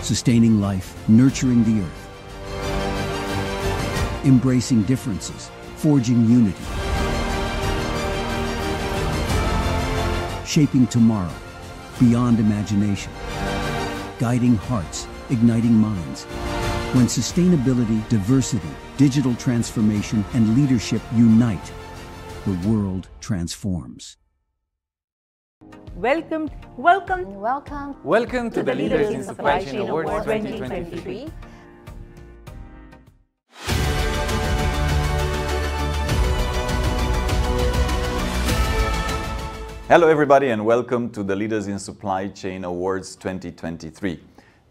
sustaining life, nurturing the earth, embracing differences, forging unity, shaping tomorrow beyond imagination, guiding hearts, igniting minds. When sustainability, diversity, digital transformation, and leadership unite, the world transforms. Welcome to the Leaders in Supply Chain Awards 2023. Hello everybody and welcome to the Leaders in Supply Chain Awards 2023.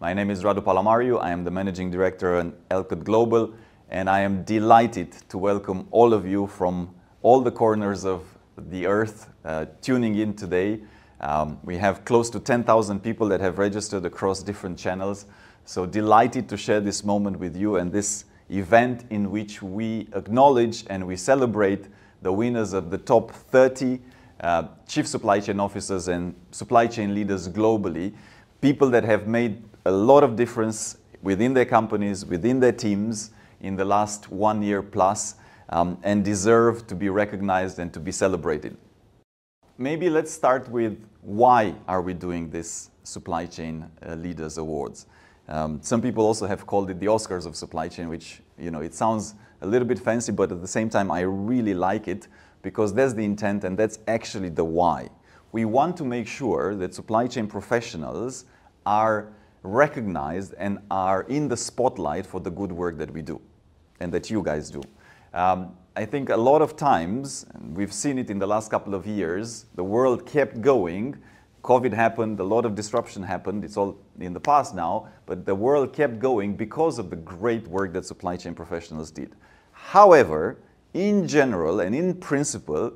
My name is Radu Palamariu, I am the Managing Director at Alcott Global, and I am delighted to welcome all of you from all the corners of the earth tuning in today. We have close to 10,000 people that have registered across different channels, so delighted to share this moment with you and this event in which we acknowledge and we celebrate the winners of the top 30 Chief Supply Chain Officers and supply chain leaders globally, people that have made a lot of difference within their companies, within their teams in the last 1 year plus, and deserve to be recognized and to be celebrated. Maybe let's start with why are we doing this Supply Chain Leaders Awards. Some people also have called it the Oscars of supply chain, which, you know, it sounds a little bit fancy, but at the same time I really like it, because that's the intent and that's actually the why. We want to make sure that supply chain professionals are recognized and are in the spotlight for the good work that we do and that you guys do. I think a lot of times, and we've seen it in the last couple of years, the world kept going. COVID happened, a lot of disruption happened, it's all in the past now, but the world kept going because of the great work that supply chain professionals did. However, in general and in principle,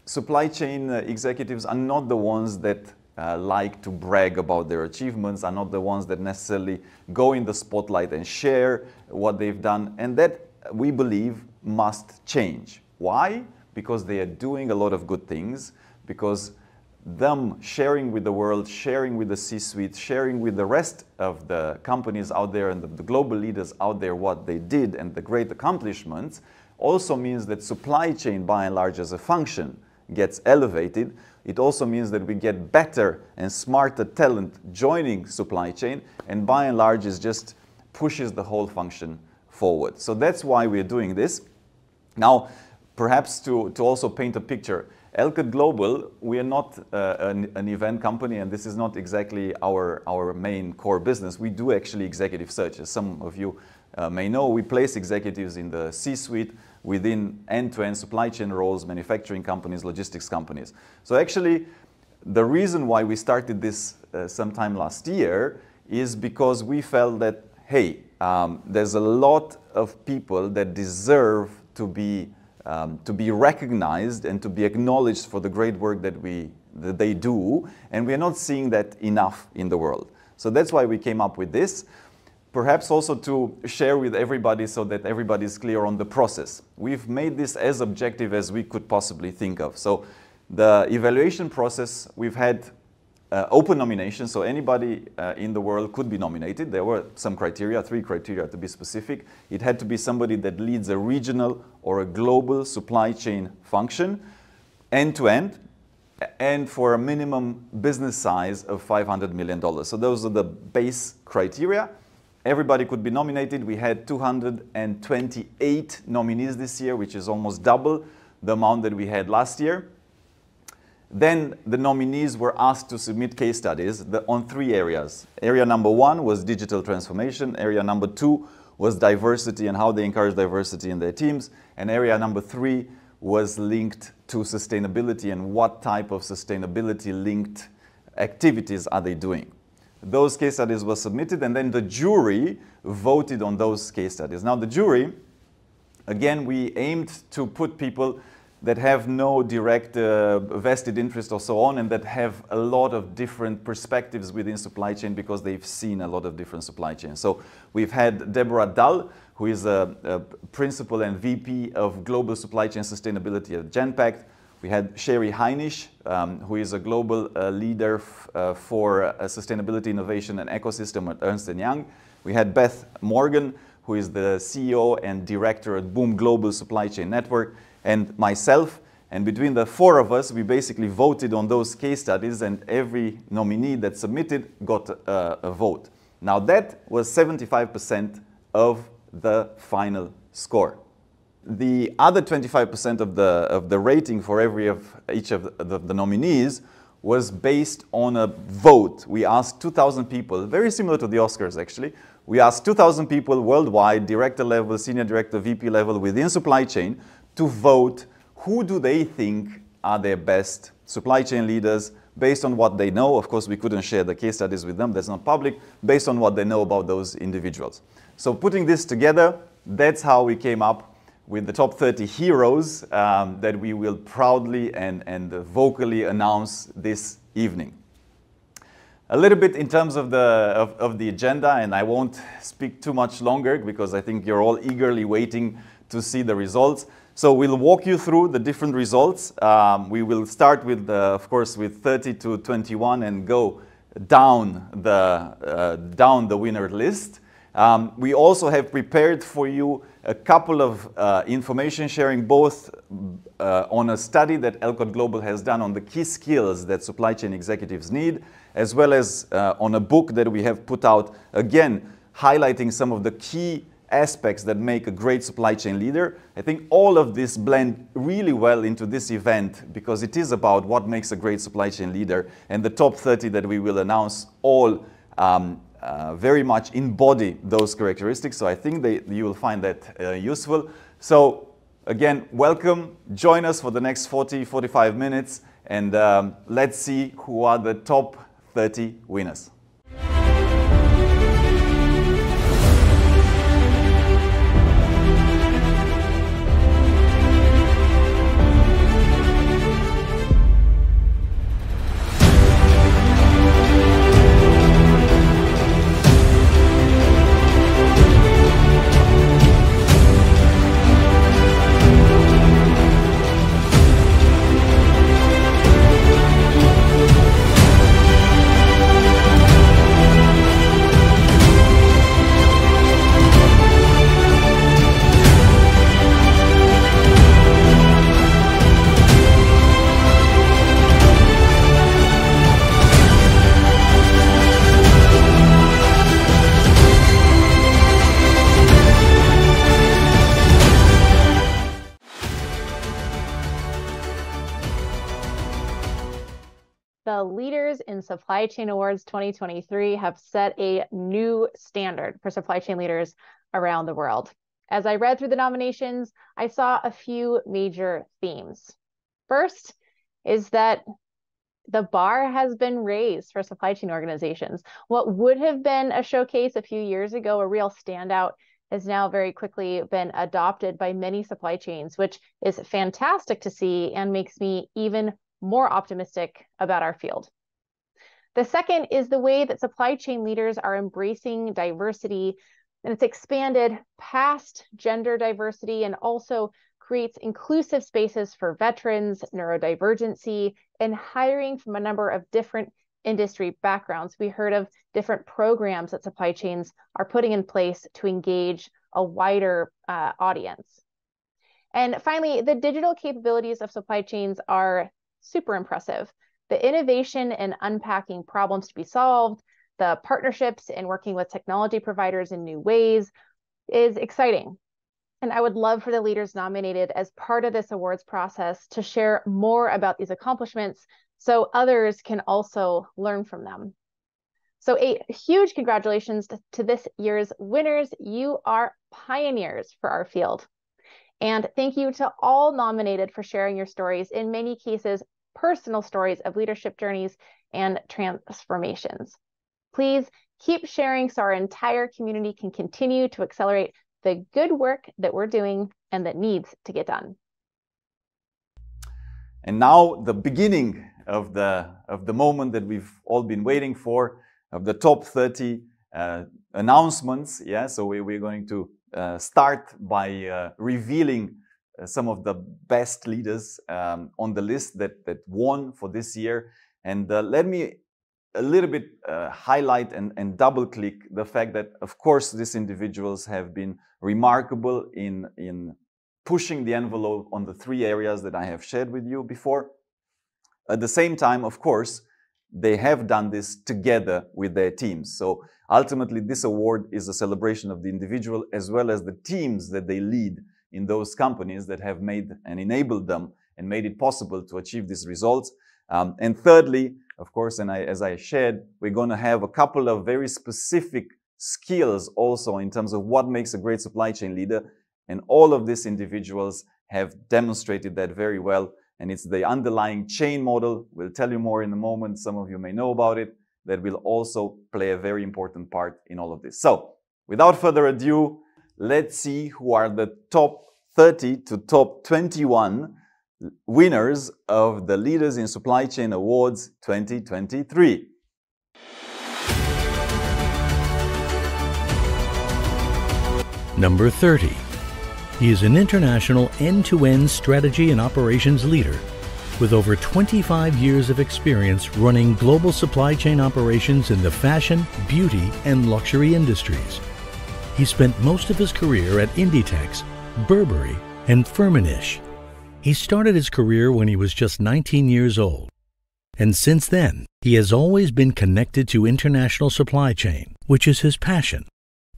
supply chain executives are not the ones that like to brag about their achievements, are not the ones that necessarily go in the spotlight and share what they've done, and that we believe must change. Why? Because they are doing a lot of good things, because them sharing with the world, sharing with the C-suite, sharing with the rest of the companies out there and the global leaders out there what they did and the great accomplishments also means that supply chain, by and large, as a function, gets elevated. It also means that we get better and smarter talent joining supply chain, and by and large, it just pushes the whole function forward. So that's why we're doing this. Now, perhaps to also paint a picture, Alcott Global, we are not an event company, and this is not exactly our main core business. We do actually executive search. As some of you may know, we place executives in the C-suite within end-to-end supply chain roles, manufacturing companies, logistics companies. So actually, the reason why we started this sometime last year is because we felt that, hey, there's a lot of people that deserve to be recognized and to be acknowledged for the great work that they do, and we're not seeing that enough in the world. So that's why we came up with this. Perhaps also to share with everybody so that everybody is clear on the process. We've made this as objective as we could possibly think of. So the evaluation process, we've had open nomination, so anybody in the world could be nominated. There were some criteria, 3 criteria to be specific. It had to be somebody that leads a regional or a global supply chain function, end-to-end, and for a minimum business size of $500 million. So those are the base criteria. Everybody could be nominated. We had 228 nominees this year, which is almost double the amount that we had last year. Then the nominees were asked to submit case studies on 3 areas. Area number 1 was digital transformation. Area number 2 was diversity and how they encourage diversity in their teams. And area number 3 was linked to sustainability and what type of sustainability-linked activities are they doing. Those case studies were submitted, and then the jury voted on those case studies. Now the jury, again, we aimed to put people that have no direct vested interest or so on, and that have a lot of different perspectives within supply chain because they've seen a lot of different supply chains. So we've had Deborah Dahl, who is a principal and VP of Global Supply Chain Sustainability at Genpact. We had Sherry Heinisch, who is a global leader for sustainability, innovation and ecosystem at Ernst & Young. We had Beth Morgan, who is the CEO and director at Boom Global Supply Chain Network, and myself. And between the four of us, we basically voted on those case studies, and every nominee that submitted got a vote. Now that was 75% of the final score. The other 25% of the rating for each of the nominees was based on a vote. We asked 2,000 people, very similar to the Oscars actually. We asked 2,000 people worldwide, director level, senior director, VP level within supply chain, to vote who do they think are their best supply chain leaders based on what they know. Of course, we couldn't share the case studies with them, that's not public, based on what they know about those individuals. So putting this together, that's how we came up with the top 30 heroes that we will proudly and vocally announce this evening. A little bit in terms of the agenda, and I won't speak too much longer because I think you're all eagerly waiting to see the results. So we'll walk you through the different results. We will start with, of course, with 30 to 21 and go down the winner list. We also have prepared for you a couple of information sharing, both on a study that Alcott Global has done on the key skills that supply chain executives need, as well as on a book that we have put out, again, highlighting some of the key aspects that make a great supply chain leader. I think all of this blend really well into this event because it is about what makes a great supply chain leader, and the top 30 that we will announce all very much embody those characteristics. So I think you will find that useful. So again, welcome. Join us for the next 40-45 minutes, and let's see who are the top 30 winners. The Leaders in Supply Chain Awards 2023 have set a new standard for supply chain leaders around the world. As I read through the nominations, I saw a few major themes. First is that the bar has been raised for supply chain organizations. What would have been a showcase a few years ago, a real standout, has now very quickly been adopted by many supply chains, which is fantastic to see and makes me even more optimistic about our field. The second is the way that supply chain leaders are embracing diversity, and it's expanded past gender diversity and also creates inclusive spaces for veterans, neurodivergency, and hiring from a number of different industry backgrounds. We heard of different programs that supply chains are putting in place to engage a wider audience. And finally, the digital capabilities of supply chains are super impressive. The innovation in unpacking problems to be solved, the partnerships in working with technology providers in new ways is exciting. And I would love for the leaders nominated as part of this awards process to share more about these accomplishments so others can also learn from them. So a huge congratulations to this year's winners. You are pioneers for our field. And thank you to all nominated for sharing your stories, in many cases, personal stories of leadership journeys and transformations. Please keep sharing so our entire community can continue to accelerate the good work that we're doing and that needs to get done. And now the beginning of the moment that we've all been waiting for, of the top 30 announcements. Yeah, so we're going to start by revealing some of the best leaders on the list that won for this year. And let me a little bit highlight and double click the fact that, of course, these individuals have been remarkable in pushing the envelope on the 3 areas that I have shared with you before. At the same time, of course, they have done this together with their teams. So ultimately, this award is a celebration of the individual as well as the teams that they lead in those companies that have made and enabled them and made it possible to achieve these results. And thirdly, of course, and as I shared, we're going to have a couple of very specific skills also in terms of what makes a great supply chain leader. And all of these individuals have demonstrated that very well. And it's the underlying chain model. We'll tell you more in a moment. Some of you may know about it. That will also play a very important part in all of this. So, without further ado, let's see who are the top 30 to top 21 winners of the Leaders in Supply Chain Awards 2023. Number 30. He is an international end-to-end strategy and operations leader with over 25 years of experience running global supply chain operations in the fashion, beauty, and luxury industries. He spent most of his career at Inditex, Burberry, and Firmenich. He started his career when he was just 19 years old. And since then, he has always been connected to international supply chain, which is his passion.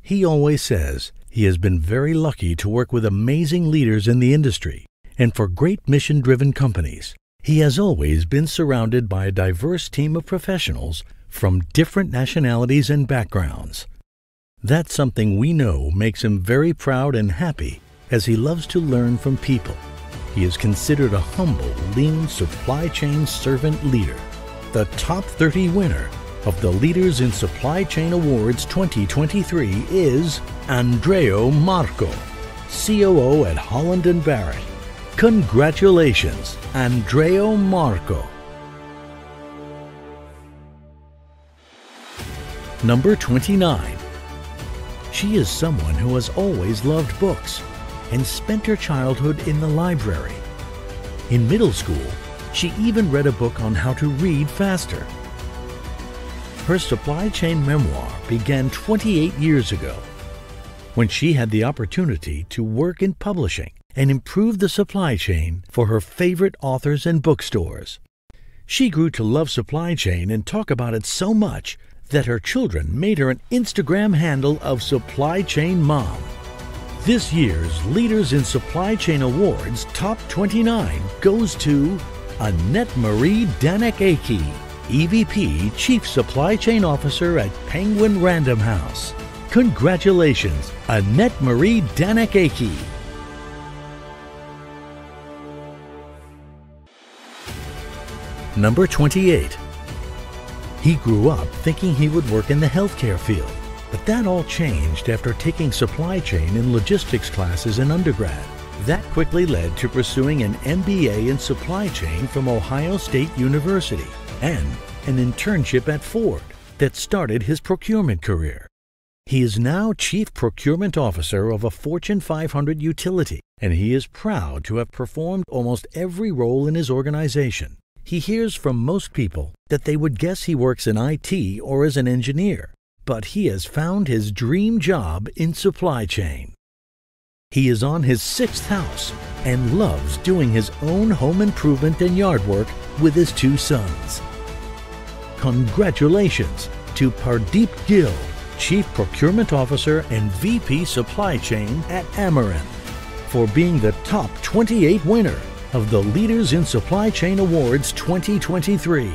He always says he has been very lucky to work with amazing leaders in the industry and for great mission-driven companies. He has always been surrounded by a diverse team of professionals from different nationalities and backgrounds. That's something we know makes him very proud and happy as he loves to learn from people. He is considered a humble, lean supply chain servant leader. The top 30 winner of the Leaders in Supply Chain Awards 2023 is Andrea Marco, COO at Holland & Barrett. Congratulations, Andrea Marco. Number 29. She is someone who has always loved books and spent her childhood in the library. In middle school, she even read a book on how to read faster. Her supply chain memoir began 28 years ago when she had the opportunity to work in publishing and improve the supply chain for her favorite authors and bookstores. She grew to love supply chain and talk about it so much that her children made her an Instagram handle of Supply Chain Mom. This year's Leaders in Supply Chain Awards Top 29 goes to Annette Marie Danek-Aki, EVP Chief Supply Chain Officer at Penguin Random House. Congratulations, Annette Marie Danek-Aki. Number 28. He grew up thinking he would work in the healthcare field, but that all changed after taking supply chain and logistics classes in undergrad. That quickly led to pursuing an MBA in supply chain from Ohio State University and an internship at Ford that started his procurement career. He is now Chief Procurement Officer of a Fortune 500 utility, and he is proud to have performed almost every role in his organization. He hears from most people that they would guess he works in IT or as an engineer, but he has found his dream job in supply chain. He is on his 6th house and loves doing his own home improvement and yard work with his 2 sons. Congratulations to Pardeep Gill, Chief Procurement Officer and VP Supply Chain at Amaranth, for being the top 28 winner of the Leaders in Supply Chain Awards 2023.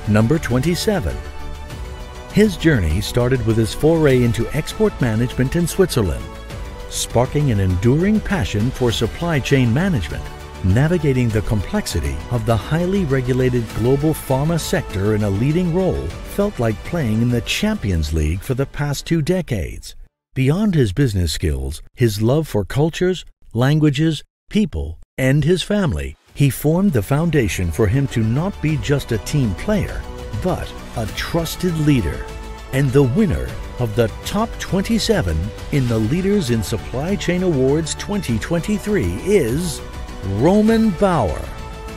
Number 27. His journey started with his foray into export management in Switzerland, sparking an enduring passion for supply chain management. Navigating the complexity of the highly regulated global pharma sector in a leading role felt like playing in the Champions League for the past 2 decades. Beyond his business skills, his love for cultures, languages, people, and his family, he formed the foundation for him to not be just a team player, but a trusted leader. And the winner of the Top 27 in the Leaders in Supply Chain Awards 2023 is Roman Bauer,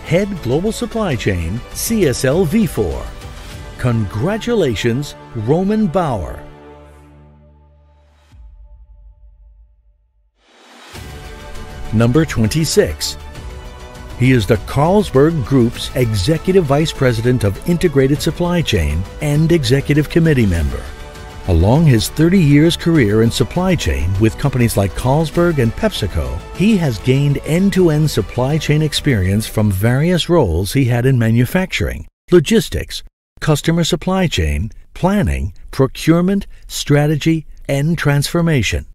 Head Global Supply Chain, CSL V4. Congratulations, Roman Bauer. Number 26. He is the Carlsberg Group's Executive Vice President of Integrated Supply Chain and Executive Committee member. Along his 30 years career in supply chain with companies like Carlsberg and PepsiCo, he has gained end-to-end supply chain experience from various roles he had in manufacturing, logistics, customer supply chain, planning, procurement, strategy, and transformation.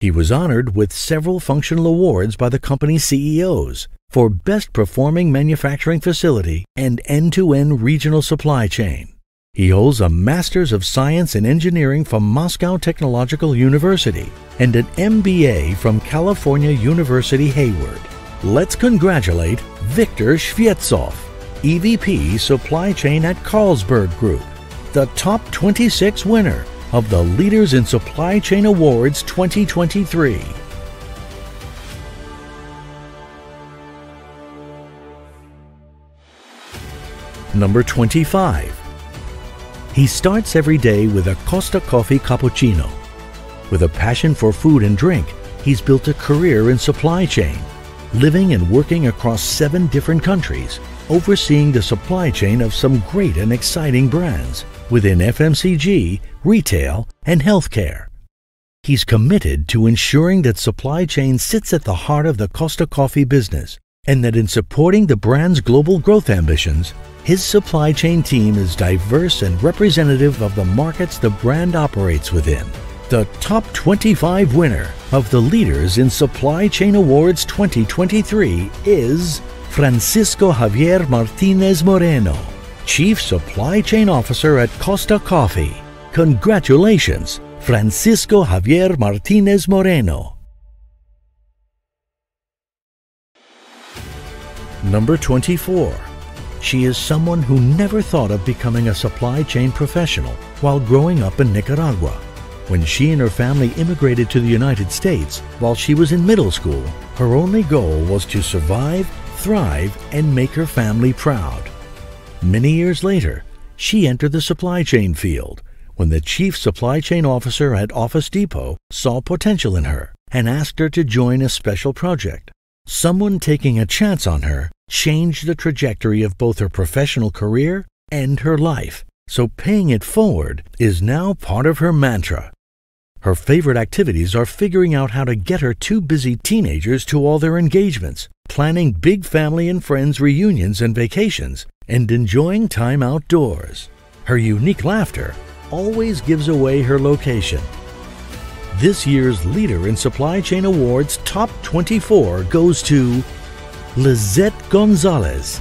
He was honored with several functional awards by the company's CEOs for Best Performing Manufacturing Facility and End-to-End Regional Supply Chain. He holds a Master's of Science in Engineering from Moscow Technological University and an MBA from California University Hayward. Let's congratulate Viktor Shvetsov, EVP Supply Chain at Carlsberg Group, the top 26 winner of the Leaders in Supply Chain Awards 2023. Number 25. He starts every day with a Costa Coffee Cappuccino. With a passion for food and drink, he's built a career in supply chain, living and working across 7 different countries, overseeing the supply chain of some great and exciting brands within FMCG, retail, and healthcare. He's committed to ensuring that supply chain sits at the heart of the Costa Coffee business, and that in supporting the brand's global growth ambitions, his supply chain team is diverse and representative of the markets the brand operates within. The top 25 winner of the Leaders in Supply Chain Awards 2023 is Francisco Javier Martinez Moreno, Chief Supply Chain Officer at Costa Coffee. Congratulations, Francisco Javier Martinez Moreno. Number 24. She is someone who never thought of becoming a supply chain professional while growing up in Nicaragua. When she and her family immigrated to the United States while she was in middle school, her only goal was to survive, thrive, and make her family proud. Many years later, she entered the supply chain field when the Chief Supply Chain Officer at Office Depot saw potential in her and asked her to join a special project. Someone taking a chance on her changed the trajectory of both her professional career and her life, so paying it forward is now part of her mantra. Her favorite activities are figuring out how to get her 2 busy teenagers to all their engagements, planning big family and friends reunions and vacations, and enjoying time outdoors. Her unique laughter always gives away her location. This year's Leader in Supply Chain Awards Top 24 goes to Lizette Gonzalez,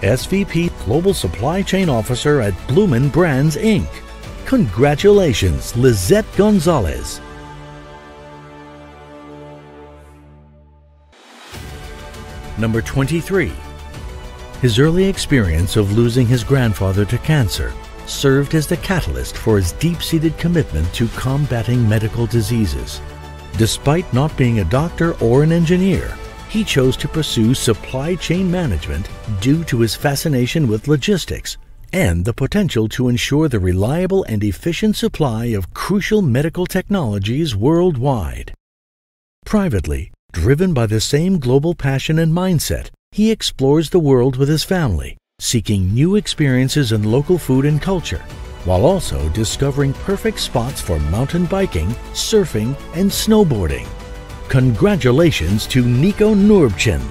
SVP Global Supply Chain Officer at Bloomin' Brands, Inc. Congratulations, Lizette Gonzalez. Number 23. His early experience of losing his grandfather to cancer served as the catalyst for his deep-seated commitment to combating medical diseases. Despite not being a doctor or an engineer, he chose to pursue supply chain management due to his fascination with logistics and the potential to ensure the reliable and efficient supply of crucial medical technologies worldwide. Privately, driven by the same global passion and mindset, he explores the world with his family, seeking new experiences in local food and culture, while also discovering perfect spots for mountain biking, surfing, and snowboarding. Congratulations to Nico Nurbchin,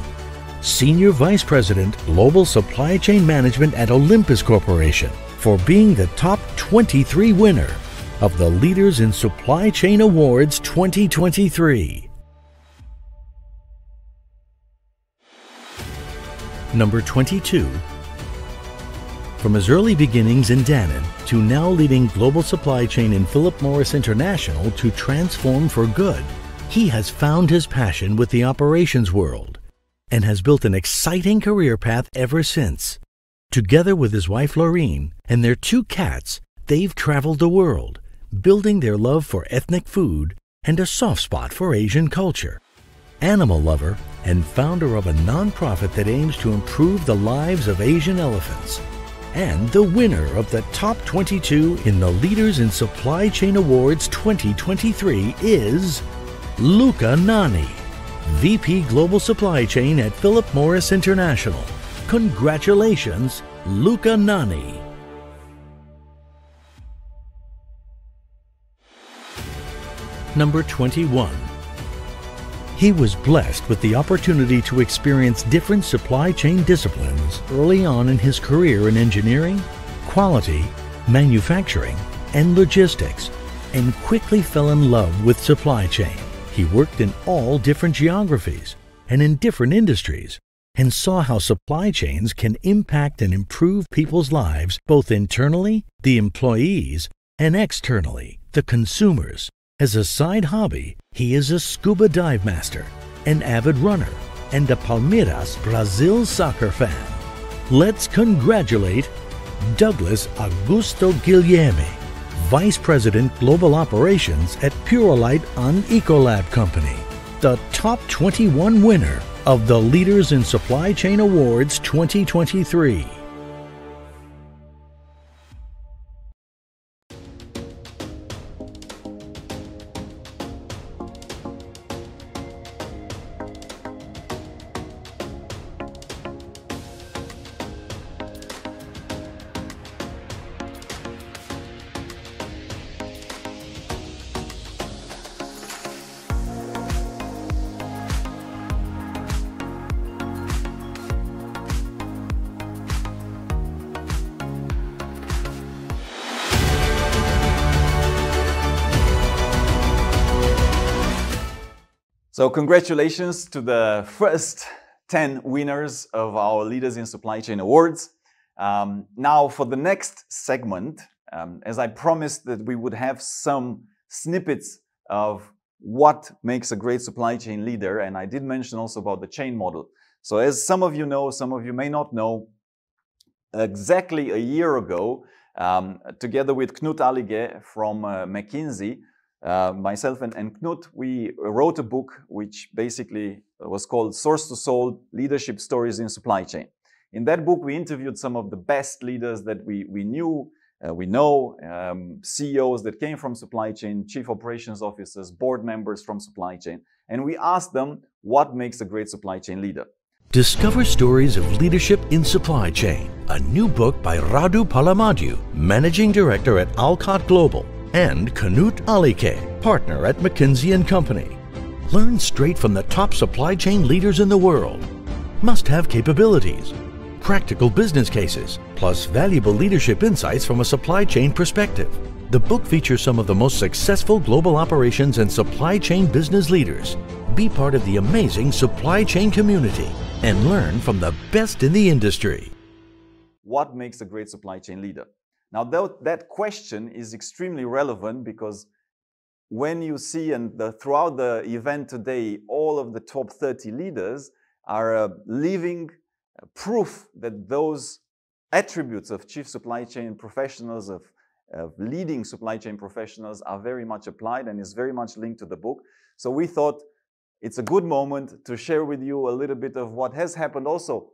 Senior Vice President, Global Supply Chain Management at Olympus Corporation, for being the top 23 winner of the Leaders in Supply Chain Awards 2023. Number 22. From his early beginnings in Dannon to now leading global supply chain in Philip Morris International to transform for good, he has found his passion with the operations world and has built an exciting career path ever since. Together with his wife Laureen and their 2 cats, They've traveled the world, building their love for ethnic food and a soft spot for Asian culture. Animal lover and founder of a nonprofit that aims to improve the lives of Asian elephants. And the winner of the Top 22 in the Leaders in Supply Chain Awards 2023 is Luca Nani, VP Global Supply Chain at Philip Morris International. Congratulations, Luca Nani. Number 21. He was blessed with the opportunity to experience different supply chain disciplines early on in his career in engineering, quality, manufacturing, and logistics, and quickly fell in love with supply chain. He worked in all different geographies and in different industries, and saw how supply chains can impact and improve people's lives both internally, the employees, and externally, the consumers. As a side hobby, he is a scuba dive master, an avid runner, and a Palmeiras Brazil soccer fan. Let's congratulate Douglas Augusto Guilherme, Vice President Global Operations at Purolite on Ecolab Company, the Top 21 winner of the Leaders in Supply Chain Awards 2023. So congratulations to the first 10 winners of our Leaders in Supply Chain Awards. Now for the next segment, as I promised that we would have some snippets of what makes a great supply chain leader, and I did mention also about the chain model. So as some of you know, some of you may not know, exactly a year ago, together with Knut Allige from McKinsey, myself and Knut, we wrote a book which basically was called Source to Soul: Leadership Stories in Supply Chain. In that book, we interviewed some of the best leaders that we know, CEOs that came from supply chain, chief operations officers, board members from supply chain, and we asked them what makes a great supply chain leader. Discover stories of leadership in supply chain, a new book by Radu Palamadiu, Managing Director at Alcott Global, and Knut Allige, partner at McKinsey & Company. Learn straight from the top supply chain leaders in the world. Must-have capabilities, practical business cases, plus valuable leadership insights from a supply chain perspective. The book features some of the most successful global operations and supply chain business leaders. Be part of the amazing supply chain community and learn from the best in the industry. What makes a great supply chain leader? Now, that question is extremely relevant because when you see, and throughout the event today, all of the top 30 leaders are living proof that those attributes of chief supply chain professionals, of leading supply chain professionals, are very much applied and is very much linked to the book. So we thought it's a good moment to share with you a little bit of what has happened also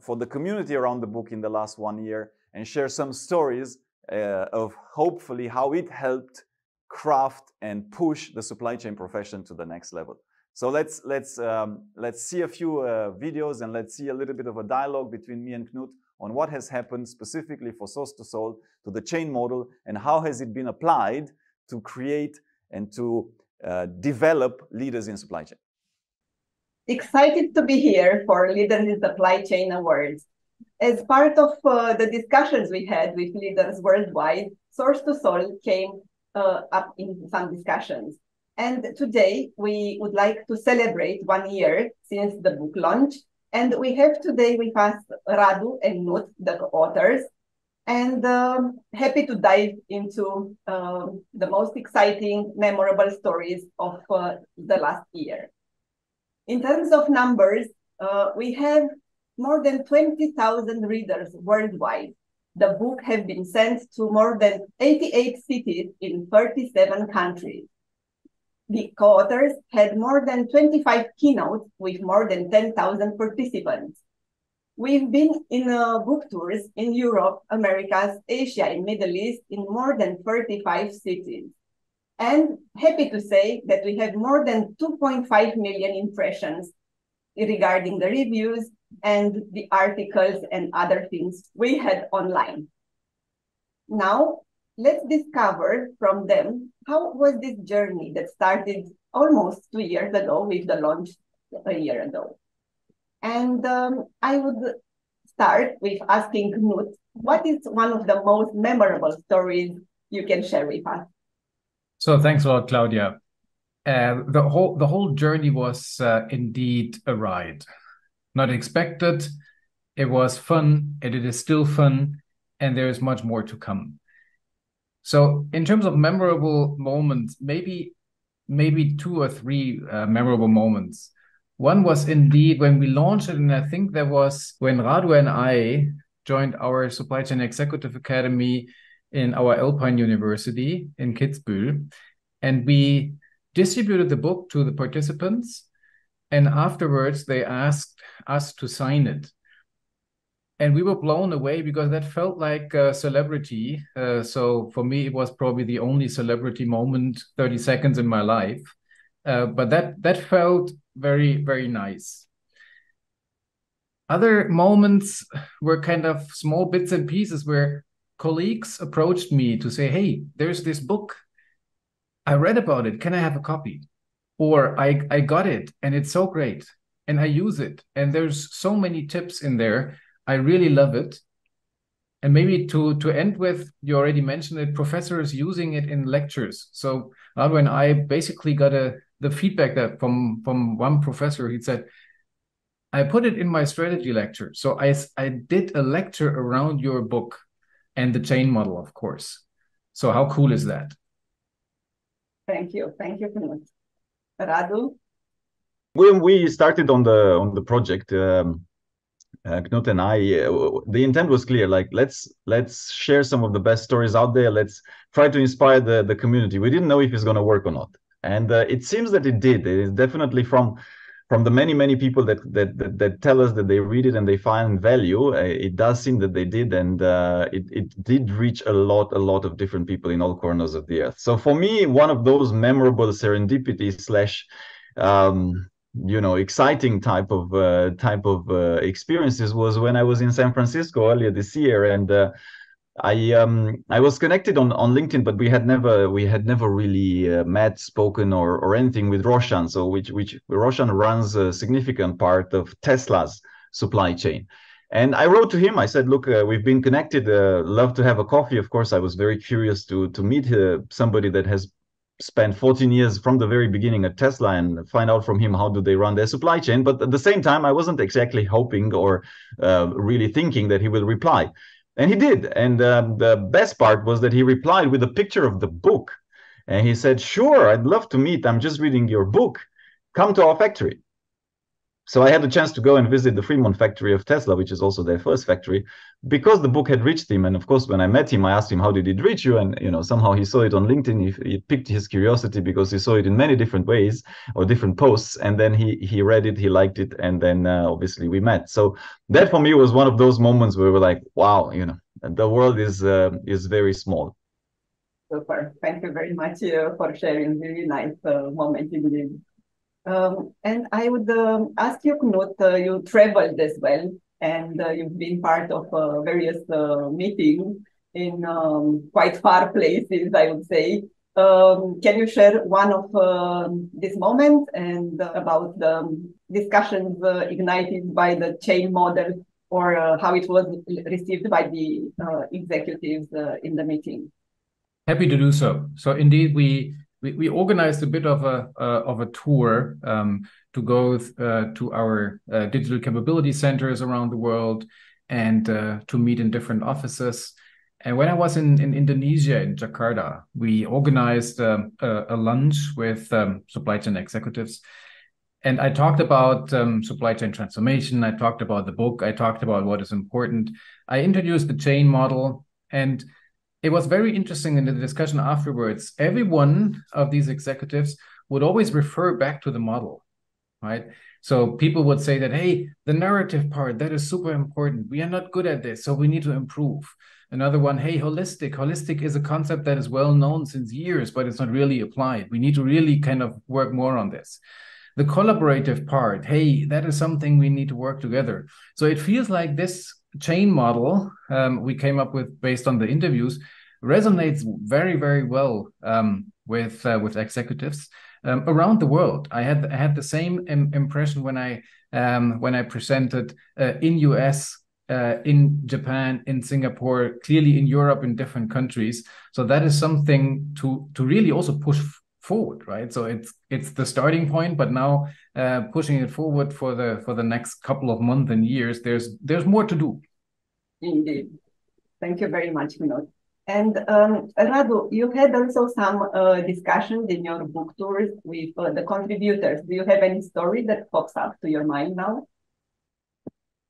for the community around the book in the last 1 year, and share some stories of hopefully how it helped craft and push the supply chain profession to the next level. So let's see a few videos, and let's see a little bit of a dialogue between me and Knut on what has happened specifically for Source to Soul, to the chain model, and how has it been applied to create and to develop leaders in supply chain. Excited to be here for Leaders in Supply Chain Awards. As part of the discussions we had with leaders worldwide, Source to Soul came up in some discussions. And today we would like to celebrate 1 year since the book launch. And we have today with us Radu and Knut, the authors, and happy to dive into the most exciting, memorable stories of the last year. In terms of numbers, we have more than 20,000 readers worldwide, The book has been sent to more than 88 cities in 37 countries. The co-authors had more than 25 keynotes with more than 10,000 participants. We've been in book tours in Europe, Americas, Asia, and Middle East in more than 35 cities. And happy to say that we have more than 2.5 million impressions regarding the reviews and the articles and other things we had online. Now, let's discover from them how was this journey that started almost 2 years ago with the launch a year ago. And I would start with asking Knut, what is one of the most memorable stories you can share with us? So thanks a lot, Claudia. The whole journey was indeed a ride. Not expected. It was fun, and it is still fun, and there is much more to come. So in terms of memorable moments, maybe 2 or 3 memorable moments. One was indeed when we launched it, and I think that was when Radu and I joined our Supply Chain Executive Academy in our Alpine University in Kitzbühel, and we distributed the book to the participants, and afterwards they asked us to sign it. And we were blown away because that felt like a celebrity. So for me, it was probably the only celebrity moment, 30 seconds in my life. But that felt very, very nice. Other moments were kind of small bits and pieces where colleagues approached me to say, hey, there's this book. I read about it. Can I have a copy? Or I got it and it's so great. And I use it. And there's so many tips in there. I really love it. And maybe to end with, you already mentioned it, professors using it in lectures. So Radu and I basically got the feedback that from one professor. He said, I put it in my strategy lecture. So I did a lecture around your book and the chain model, of course. So how cool is that? Thank you. Thank you, Knut. Radu? When we started on the project, Knut and I, the intent was clear. Like, let's share some of the best stories out there. Let's try to inspire the community. We didn't know if it's going to work or not, and it seems that it did. It is definitely from the many people that tell us that they read it and they find value. It does seem that they did, and it did reach a lot of different people in all corners of the earth. So for me, one of those memorable serendipity / exciting type of experiences was when I was in San Francisco earlier this year, and I was connected on LinkedIn, but we had never really met, spoken, or anything with Roshan. So which Roshan runs a significant part of Tesla's supply chain. And I wrote to him. I said, look, we've been connected. Love to have a coffee. Of course, I was very curious to meet somebody that has spent 14 years from the very beginning at Tesla and find out from him how do they run their supply chain. But at the same time, I wasn't exactly hoping or really thinking that he will reply. And he did. And the best part was that he replied with a picture of the book. And he said, sure, I'd love to meet. I'm just reading your book. Come to our factory. So I had the chance to go and visit the Fremont factory of Tesla, which is also their first factory, because the book had reached him. And of course, when I met him, I asked him, how did it reach you? And somehow he saw it on LinkedIn. He piqued his curiosity because he saw it in many different ways or different posts. And then he read it, he liked it. And then obviously we met. So that for me was one of those moments where we're like, wow, the world is very small. Super. Thank you very much for sharing. Really nice moment indeed. And I would ask you, Knut, you traveled as well, and you've been part of various meetings in quite far places, I would say. Can you share one of these moments and about the discussions ignited by the chain model, or how it was received by the executives in the meeting? Happy to do so. So indeed, we organized a bit of a tour to go to our digital capability centers around the world and to meet in different offices. And when I was in Indonesia, in Jakarta, we organized a lunch with supply chain executives. And I talked about supply chain transformation. I talked about the book. I talked about what is important. I introduced the chain model, and it was very interesting in the discussion afterwards. Every one of these executives would always refer back to the model, right? So people would say that, hey, the narrative part, that is super important. We are not good at this, so we need to improve. Another one, hey, holistic. Holistic is a concept that is well known since years, but it's not really applied. We need to really kind of work more on this. The collaborative part, hey, that is something we need to work together. So it feels like this chain model we came up with based on the interviews resonates very, very well with executives around the world. I had the same impression when I presented in US, in Japan, in Singapore, clearly in Europe, in different countries. So that is something to really also push forward, right? So it's the starting point, but now pushing it forward for the next couple of months and years, there's more to do. Indeed. Thank you very much, Vinod. And Radu, you had also some discussions in your book tours with the contributors. Do you have any story that pops up to your mind now?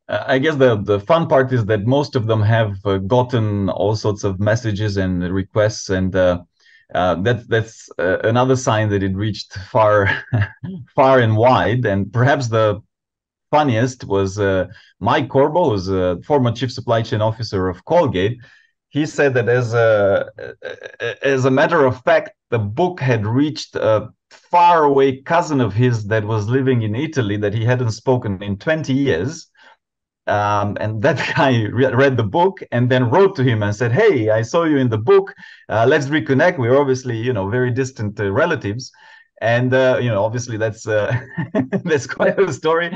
I guess the fun part is that most of them have gotten all sorts of messages and requests, and that's another sign that it reached far, far and wide. And perhaps the funniest was Mike Corbo, who's a former chief supply chain officer of Colgate. He said that as a matter of fact, the book had reached a faraway cousin of his that was living in Italy that he hadn't spoken in 20 years. And that guy read the book and then wrote to him and said, hey, I saw you in the book. Let's reconnect. We're obviously, very distant relatives. And, obviously that's that's quite a story,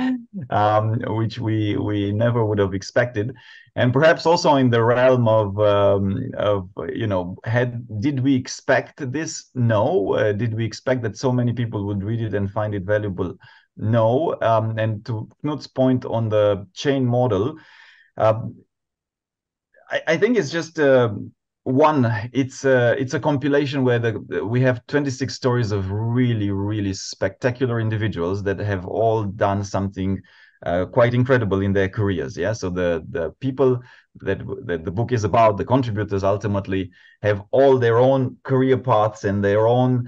which we never would have expected. And perhaps also in the realm of did we expect this? No. Did we expect that so many people would read it and find it valuable? No. And to Knut's point on the chain model, I think it's just it's a compilation where we have 26 stories of really, really spectacular individuals that have all done something quite incredible in their careers. Yeah. So the people that the book is about, the contributors ultimately have all their own career paths and their own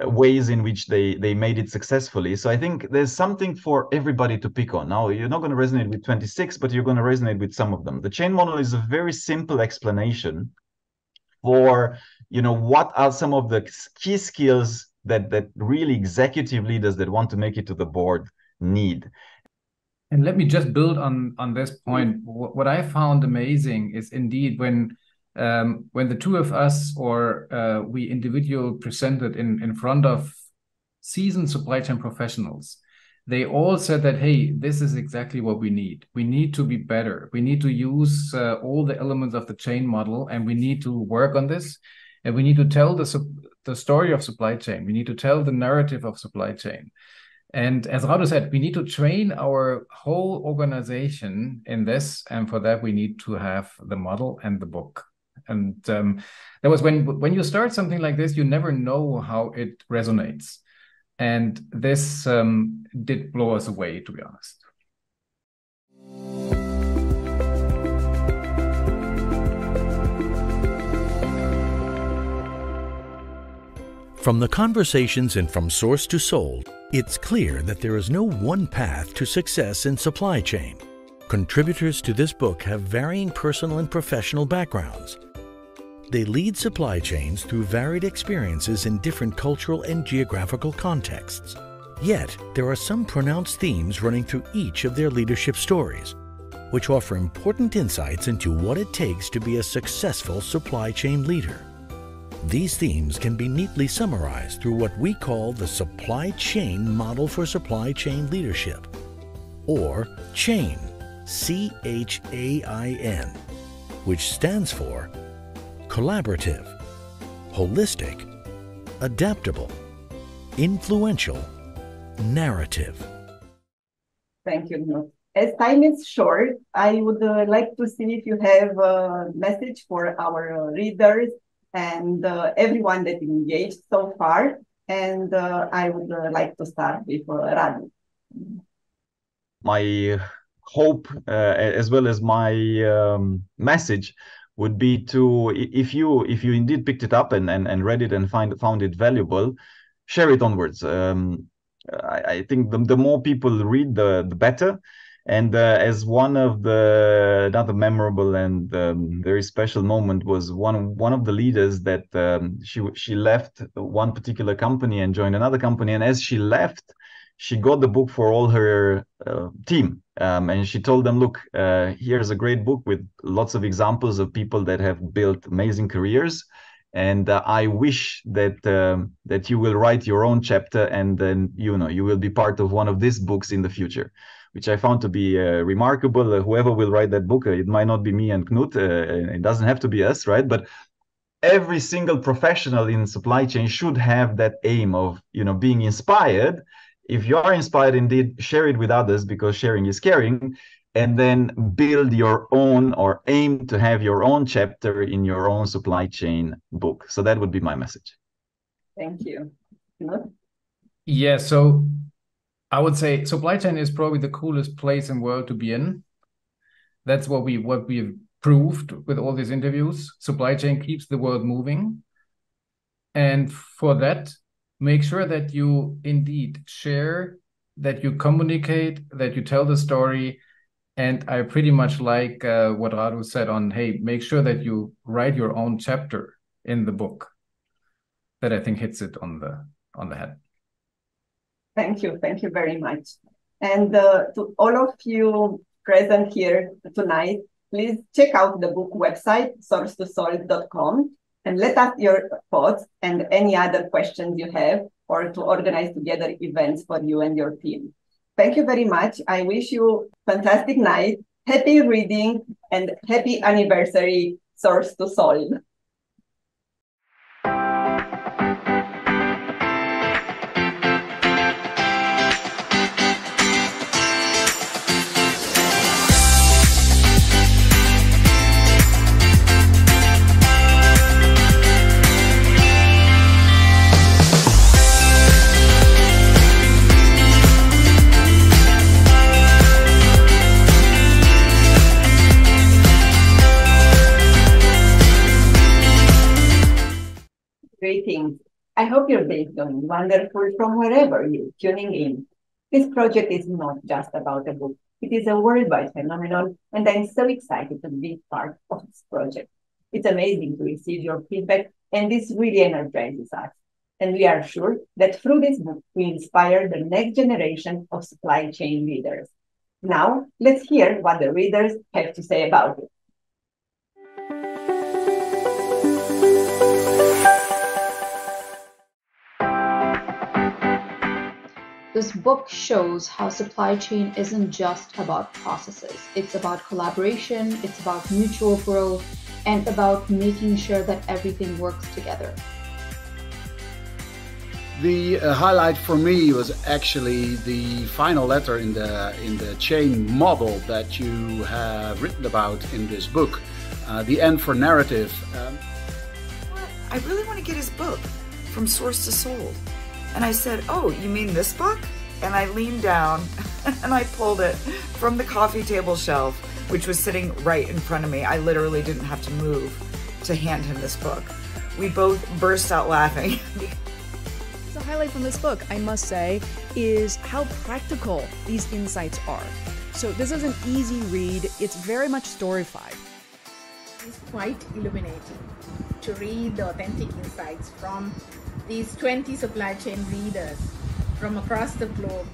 ways in which they made it successfully. So I think there's something for everybody to pick on. Now, you're not going to resonate with 26, but you're going to resonate with some of them. The chain model is a very simple explanation for, what are some of the key skills that really executive leaders that want to make it to the board need. And let me just build on this point. What I found amazing is indeed when the two of us or we individual presented in front of seasoned supply chain professionals, they all said that, hey, this is exactly what we need. We need to be better. We need to use all the elements of the chain model, and we need to work on this. And we need to tell the story of supply chain. We need to tell the narrative of supply chain. And as Radu said, we need to train our whole organization in this. And for that, we need to have the model and the book. And that was when you start something like this, you never know how it resonates. And this did blow us away, to be honest. From the conversations and from source to soul, it's clear that there is no one path to success in supply chain. Contributors to this book have varying personal and professional backgrounds. They lead supply chains through varied experiences in different cultural and geographical contexts. Yet, there are some pronounced themes running through each of their leadership stories, which offer important insights into what it takes to be a successful supply chain leader. These themes can be neatly summarized through what we call the supply chain model for supply chain leadership, or CHAIN, C-H-A-I-N, which stands for collaborative, holistic, adaptable, influential, narrative. Thank you, Knut. As time is short, I would like to see if you have a message for our readers and everyone that engaged so far. And I would like to start with Radu. My hope, as well as my message, would be to, if you indeed picked it up and read it and found it valuable, share it onwards. I think the more people read, the better. And as one of the another memorable and very special moment was one of the leaders that she left one particular company and joined another company, and as she left, she got the book for all her team, and she told them, look, here's a great book with lots of examples of people that have built amazing careers, and I wish that that you will write your own chapter, and then you will be part of one of these books in the future, which I found to be remarkable. Whoever will write that book, it might not be me and Knut, it doesn't have to be us, right? But every single professional in supply chain should have that aim of being inspired. If you are inspired, indeed, share it with others, because sharing is caring, and then build your own, or aim to have your own chapter in your own supply chain book. So that would be my message. Thank you. Yeah, so I would say supply chain is probably the coolest place in the world to be in. That's what we've proved with all these interviews. Supply chain keeps the world moving. And for that, make sure that you indeed share, that you communicate, that you tell the story. And I pretty much like what Radu said on, hey, make sure that you write your own chapter in the book. That I think hits it on the head. Thank you very much. And to all of you present here tonight, please check out the book website, source2solve.com, and let us your thoughts and any other questions you have, or to organize together events for you and your team. Thank you very much. I wish you a fantastic night, happy reading, and happy anniversary, Source to Solve. Greetings. I hope your day is going wonderful from wherever you're tuning in. This project is not just about a book. It is a worldwide phenomenon, and I'm so excited to be part of this project. It's amazing to receive your feedback, and this really energizes us. And we are sure that through this book, we inspire the next generation of supply chain leaders. Now, let's hear what the readers have to say about it. This book shows how supply chain isn't just about processes. It's about collaboration, it's about mutual growth, and about making sure that everything works together. The highlight for me was actually the final letter in the chain model that you have written about in this book, the N for narrative. I really want to get his book, From Source to Sold. And I said, oh, you mean this book? And I leaned down and I pulled it from the coffee table shelf, which was sitting right in front of me. I literally didn't have to move to hand him this book. We both burst out laughing. The highlight from this book, I must say, is how practical these insights are. So this is an easy read. It's very much storyfied. It's quite illuminating to read the authentic insights from these 20 supply chain leaders from across the globe.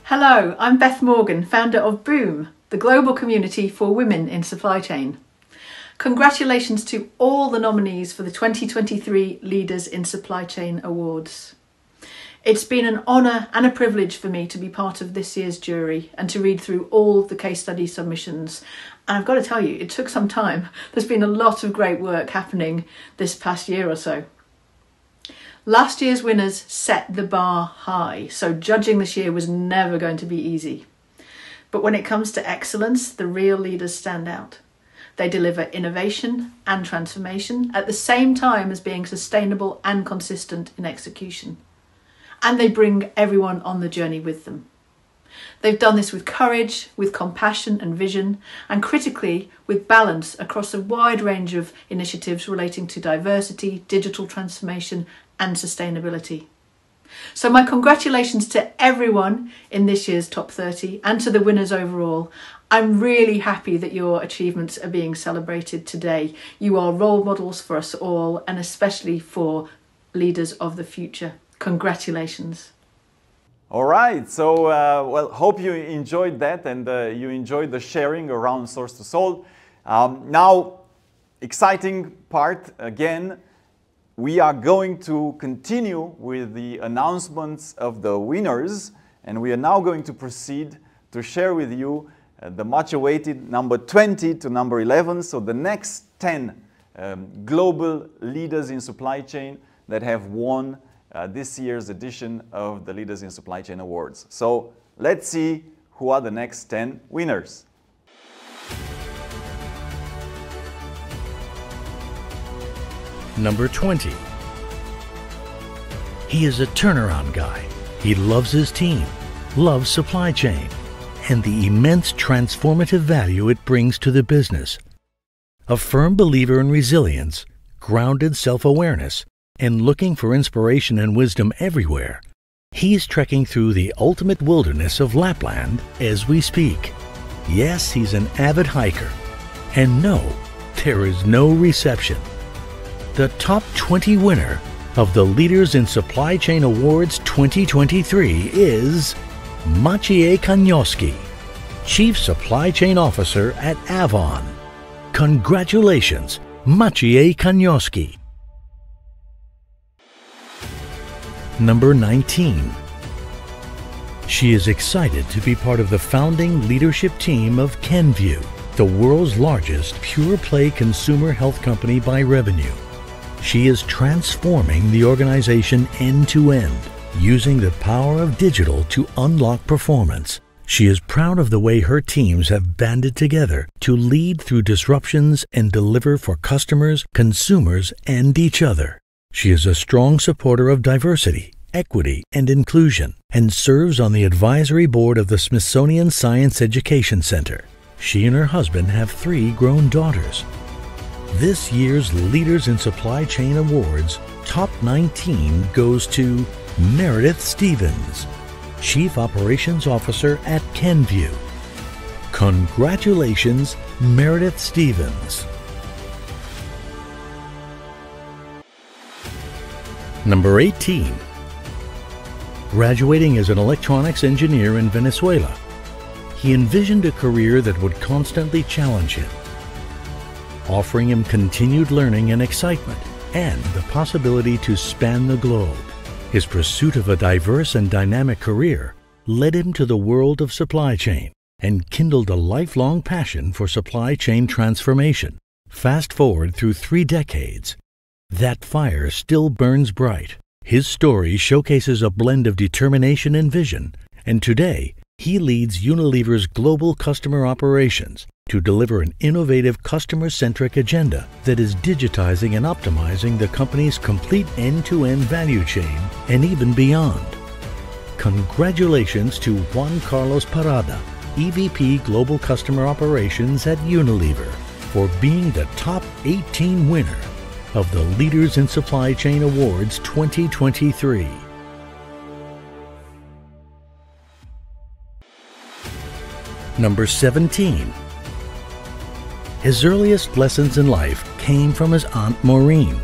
Hello, I'm Beth Morgan, founder of Boom, the global community for women in supply chain. Congratulations to all the nominees for the 2023 Leaders in Supply Chain Awards. It's been an honour and a privilege for me to be part of this year's jury and to read through all the case study submissions. And I've got to tell you, it took some time. There's been a lot of great work happening this past year or so. Last year's winners set the bar high, so judging this year was never going to be easy. But when it comes to excellence, the real leaders stand out. They deliver innovation and transformation at the same time as being sustainable and consistent in execution. And they bring everyone on the journey with them. They've done this with courage, with compassion and vision, and critically with balance across a wide range of initiatives relating to diversity, digital transformation and sustainability. So my congratulations to everyone in this year's Top 30 and to the winners overall. I'm really happy that your achievements are being celebrated today. You are role models for us all, and especially for leaders of the future. Congratulations. All right, so well, hope you enjoyed that and you enjoyed the sharing around Source to Soul. Now, exciting part again. We are going to continue with the announcements of the winners, and we are now going to proceed to share with you the much awaited number 20 to number 11, so the next 10 global leaders in supply chain that have won this year's edition of the Leaders in Supply Chain Awards. So let's see who are the next 10 winners. Number 20. He is a turnaround guy. He loves his team, loves supply chain, and the immense transformative value it brings to the business. A firm believer in resilience, grounded self-awareness, and looking for inspiration and wisdom everywhere, he's trekking through the ultimate wilderness of Lapland as we speak. Yes, he's an avid hiker. And no, there is no reception. The top 20 winner of the Leaders in Supply Chain Awards 2023 is Maciej Kaniowski, Chief Supply Chain Officer at Avon. Congratulations, Maciej Kaniowski. Number 19. She is excited to be part of the founding leadership team of Kenvue, the world's largest pure-play consumer health company by revenue. She is transforming the organization end-to-end, using the power of digital to unlock performance. She is proud of the way her teams have banded together to lead through disruptions and deliver for customers, consumers, and each other. She is a strong supporter of diversity, equity, and inclusion, and serves on the advisory board of the Smithsonian Science Education Center. She and her husband have 3 grown daughters. This year's Leaders in Supply Chain Awards Top 19 goes to Meredith Stevens, Chief Operations Officer at Kenvue. Congratulations, Meredith Stevens. Number 18. Graduating as an electronics engineer in Venezuela, he envisioned a career that would constantly challenge him, offering him continued learning and excitement, and the possibility to span the globe. His pursuit of a diverse and dynamic career led him to the world of supply chain and kindled a lifelong passion for supply chain transformation. Fast forward through 3 decades, that fire still burns bright. His story showcases a blend of determination and vision, and today he leads Unilever's global customer operations to deliver an innovative customer-centric agenda that is digitizing and optimizing the company's complete end-to-end value chain and even beyond. Congratulations to Juan Carlos Parada, EVP Global Customer Operations at Unilever, for being the top 18 winner of the Leaders in Supply Chain Awards 2023. Number 17. His earliest lessons in life came from his Aunt Maureen.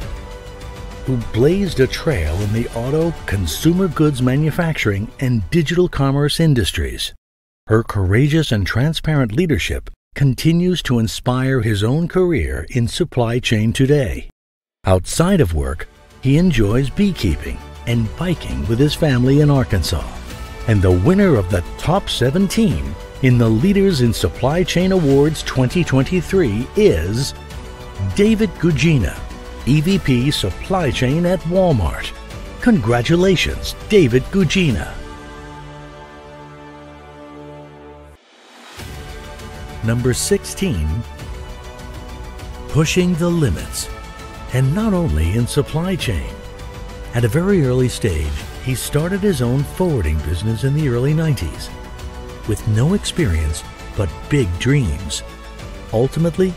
who blazed a trail in the auto, consumer goods manufacturing, and digital commerce industries. Her courageous and transparent leadership continues to inspire his own career in supply chain today. Outside of work, he enjoys beekeeping and biking with his family in Arkansas. And the winner of the Top 17 in the Leaders in Supply Chain Awards 2023 is David Gugina, EVP Supply Chain at Walmart. Congratulations, David Gugina. Number 16, pushing the limits. And not only in supply chain. At a very early stage, he started his own forwarding business in the early 90s. With no experience, but big dreams. Ultimately,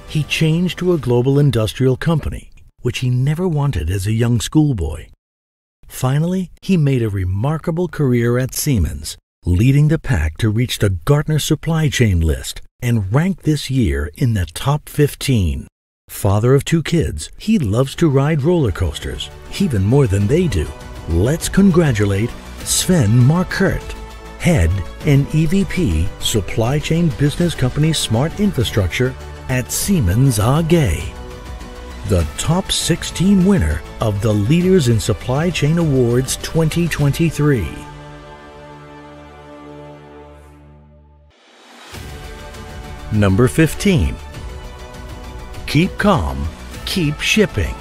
he changed to a global industrial company, which he never wanted as a young schoolboy. Finally, he made a remarkable career at Siemens, leading the pack to reach the Gartner supply chain list and ranked this year in the top 15. Father of 2 kids, he loves to ride roller coasters, even more than they do. Let's congratulate Sven Markert, Head and EVP Supply Chain Business Company Smart Infrastructure at Siemens AG. The top 16 winner of the Leaders in Supply Chain Awards 2023. Number 15. Keep calm, keep shipping.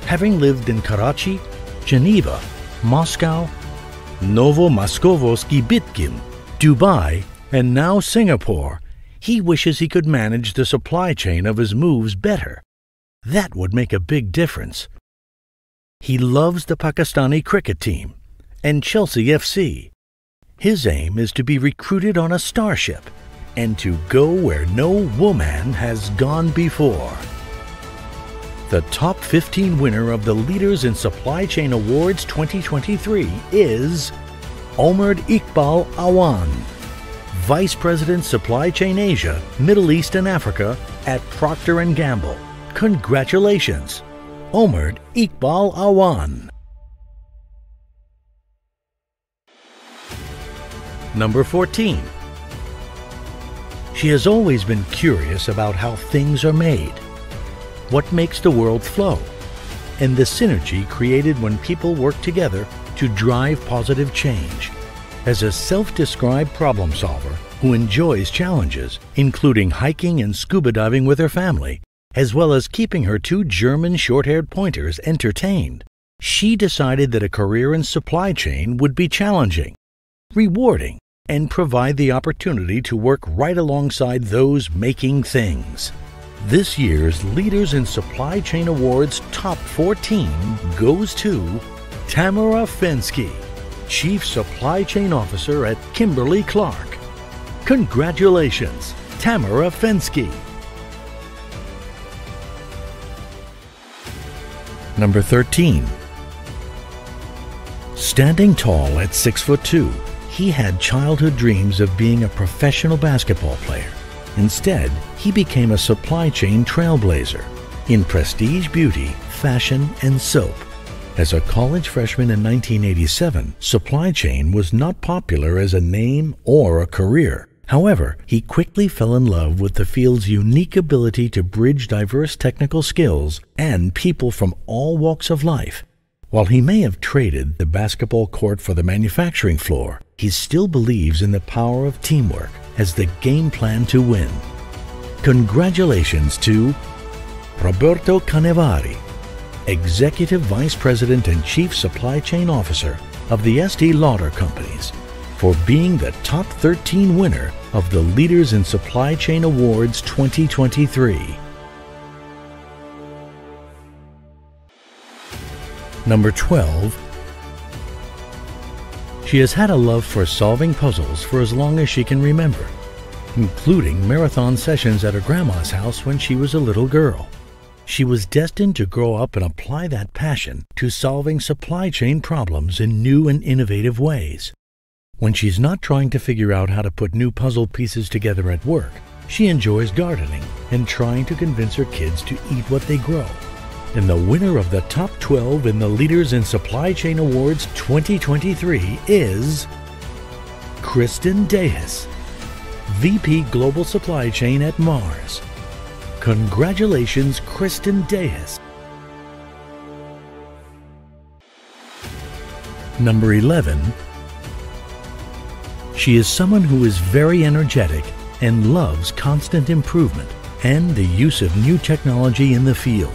Having lived in Karachi, Geneva, Moscow, Novomoskovoski Bitkin, Dubai, and now Singapore, he wishes he could manage the supply chain of his moves better. That would make a big difference. He loves the Pakistani cricket team and Chelsea FC. His aim is to be recruited on a starship and to go where no woman has gone before. The top 15 winner of the Leaders in Supply Chain Awards 2023 is Omar Iqbal Awan, Vice President Supply Chain Asia, Middle East and Africa at Procter & Gamble. Congratulations, Omar Iqbal Awan. Number 14. She has always been curious about how things are made, what makes the world flow, and the synergy created when people work together to drive positive change. As a self-described problem solver who enjoys challenges, including hiking and scuba diving with her family, as well as keeping her 2 German short-haired pointers entertained, she decided that a career in supply chain would be challenging, rewarding, and provide the opportunity to work right alongside those making things. This year's Leaders in Supply Chain Awards Top 14 goes to Tamara Fensky, Chief Supply Chain Officer at Kimberly-Clark. Congratulations, Tamara Fensky. Number 13. Standing tall at 6'2", he had childhood dreams of being a professional basketball player. Instead, he became a supply chain trailblazer in prestige beauty, fashion, and soap. As a college freshman in 1987, supply chain was not popular as a name or a career. However, he quickly fell in love with the field's unique ability to bridge diverse technical skills and people from all walks of life. While he may have traded the basketball court for the manufacturing floor, he still believes in the power of teamwork as the game plan to win. Congratulations to Roberto Canevari, Executive Vice President and Chief Supply Chain Officer of the Estée Lauder Companies, for being the top 13 winner of the Leaders in Supply Chain Awards 2023. Number 12. She has had a love for solving puzzles for as long as she can remember, including marathon sessions at her grandma's house when she was a little girl. She was destined to grow up and apply that passion to solving supply chain problems in new and innovative ways. When she's not trying to figure out how to put new puzzle pieces together at work, she enjoys gardening and trying to convince her kids to eat what they grow. And the winner of the top 12 in the Leaders in Supply Chain Awards 2023 is Kristen Dehis, VP Global Supply Chain at Mars. Congratulations, Kristen Dehis. Number 11. She is someone who is very energetic and loves constant improvement and the use of new technology in the field.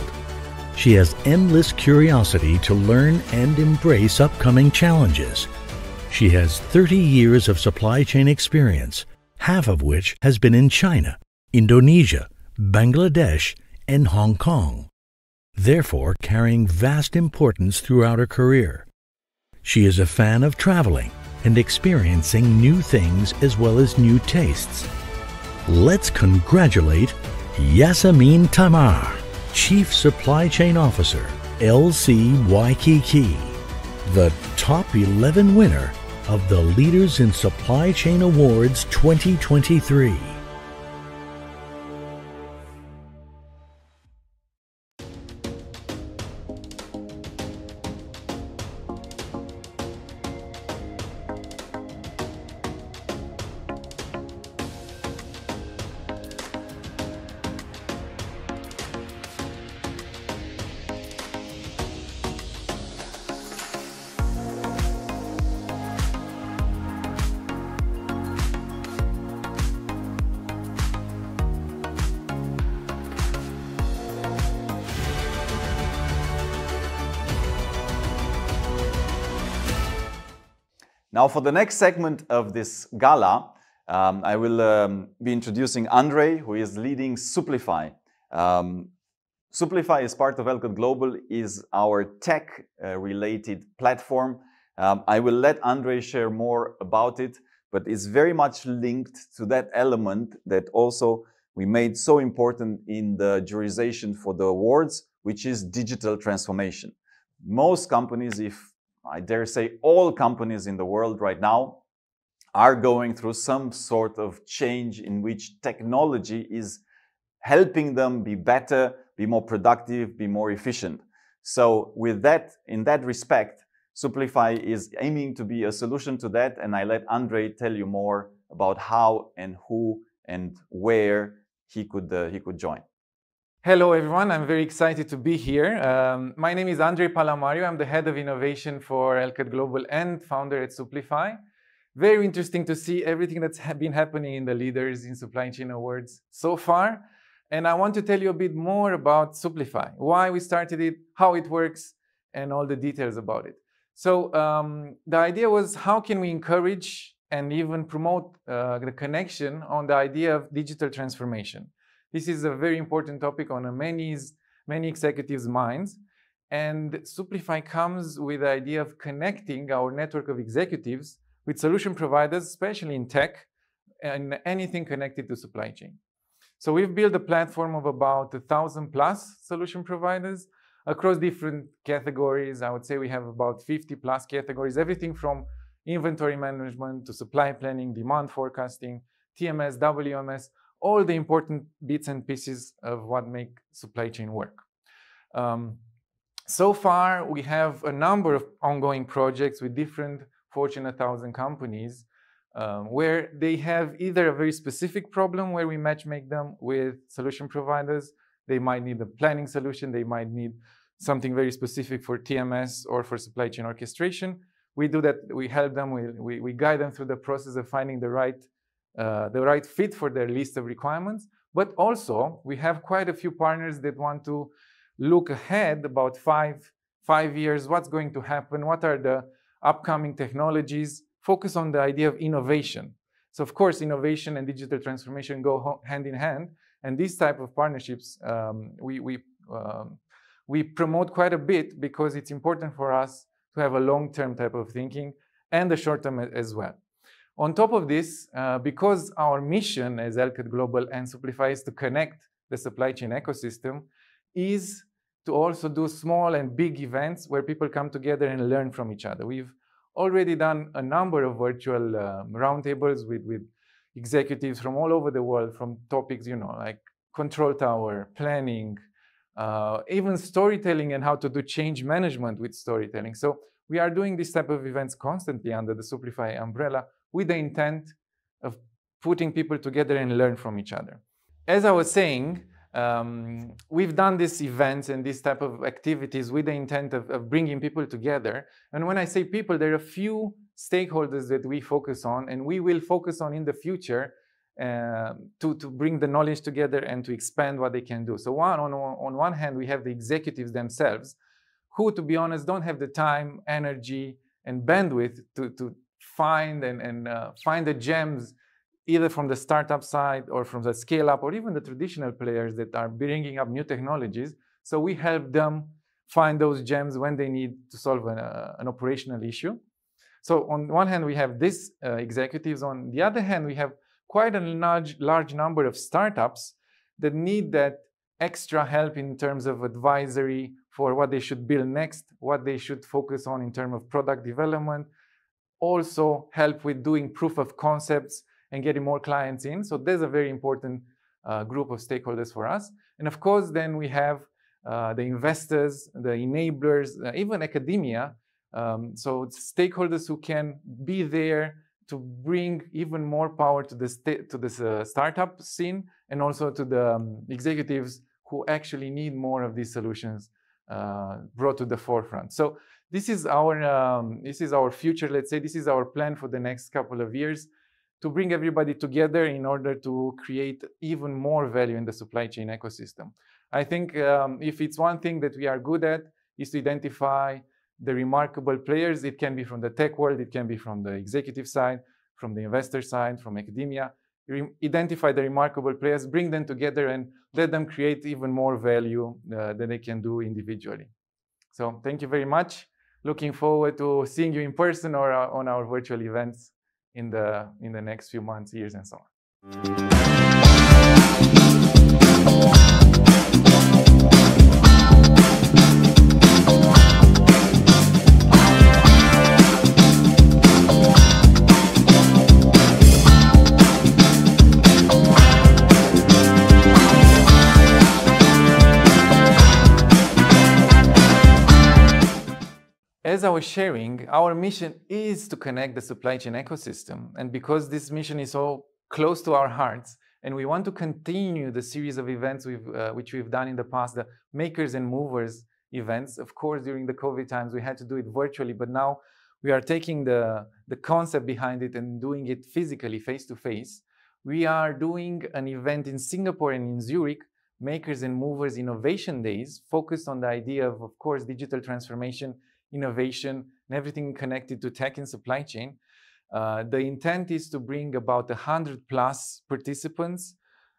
She has endless curiosity to learn and embrace upcoming challenges. She has 30 years of supply chain experience, half of which has been in China, Indonesia, Bangladesh, and Hong Kong, therefore carrying vast importance throughout her career. She is a fan of traveling and experiencing new things as well as new tastes. Let's congratulate Yasemin Tamar, Chief Supply Chain Officer, LC Waikiki, the top 11 winner of the Leaders in Supply Chain Awards 2023. Now for the next segment of this gala, I will be introducing Andre, who is leading Supplify. Supplify is part of Alcott Global, is our tech-related platform. I will let Andre share more about it, but it's very much linked to that element that also we made so important in the jurization for the awards, which is digital transformation. Most companies, if I dare say all companies in the world right now, are going through some sort of change in which technology is helping them be better, be more productive, be more efficient. So with that, in that respect, Supplify is aiming to be a solution to that, and I let Andre tell you more about how and who and where he could join. Hello everyone, I'm very excited to be here. My name is Andre Palamario. I'm the head of innovation for Alcott Global and founder at Supplify. Very interesting to see everything that's been happening in the Leaders in Supply Chain Awards so far. And I want to tell you a bit more about Supplify, why we started it, how it works, and all the details about it. So the idea was, how can we encourage and even promote the connection on the idea of digital transformation? This is a very important topic on many executives' minds. And Supplify comes with the idea of connecting our network of executives with solution providers, especially in tech, and anything connected to supply chain. So we've built a platform of about 1,000+ solution providers across different categories. I would say we have about 50+ categories, everything from inventory management to supply planning, demand forecasting, TMS, WMS, all the important bits and pieces of what make supply chain work. So far, we have a number of ongoing projects with different Fortune 1000 companies where they have either a very specific problem where we matchmake them with solution providers. They might need a planning solution. They might need something very specific for TMS or for supply chain orchestration. We do that. We help them. We guide them through the process of finding the right fit for their list of requirements. But also, we have quite a few partners that want to look ahead about five years, what's going to happen, what are the upcoming technologies, focus on the idea of innovation. So of course, innovation and digital transformation go hand in hand. And these type of partnerships, we promote quite a bit because it's important for us to have a long-term type of thinking and a short-term as well. On top of this, because our mission as Alcott Global and Supplify is to connect the supply chain ecosystem, is to also do small and big events where people come together and learn from each other. We've already done a number of virtual roundtables with executives from all over the world, from topics, like control tower, planning, even storytelling and how to do change management with storytelling. So we are doing this type of events constantly under the Supplify umbrella with the intent of putting people together and learn from each other. As I was saying, we've done these events and this type of activities with the intent of bringing people together. And when I say people, there are a few stakeholders that we focus on and we will focus on in the future to bring the knowledge together and to expand what they can do. So on one hand, we have the executives themselves who, to be honest, don't have the time, energy, and bandwidth to find and find the gems either from the startup side or from the scale up or even the traditional players that are bringing up new technologies. So we help them find those gems when they need to solve an operational issue. So on one hand, we have these executives. On the other hand, we have quite a large number of startups that need that extra help in terms of advisory for what they should build next, what they should focus on in terms of product development, also help with doing proof of concepts and getting more clients in. So there's a very important group of stakeholders for us. And of course, then we have the investors, the enablers, even academia. So it's stakeholders who can be there to bring even more power to the startup scene and also to the executives who actually need more of these solutions brought to the forefront. So this is our future, let's say. This is our plan for the next couple of years, to bring everybody together in order to create even more value in the supply chain ecosystem. I think if it's one thing that we are good at, is to identify the remarkable players. It can be from the tech world, it can be from the executive side, from the investor side, from academia. Identify the remarkable players, bring them together and let them create even more value than they can do individually. So thank you very much. Looking forward to seeing you in person or on our virtual events in the next few months, years, and so on. As I was sharing, our mission is to connect the supply chain ecosystem. And because this mission is so close to our hearts, and we want to continue the series of events which we've done in the past, the Makers and Movers events. Of course, during the COVID times, we had to do it virtually, but now we are taking the concept behind it and doing it physically, face-to-face. We are doing an event in Singapore and in Zurich, Makers and Movers Innovation Days, focused on the idea of course, digital transformation, innovation, and everything connected to tech and supply chain. The intent is to bring about 100+ participants.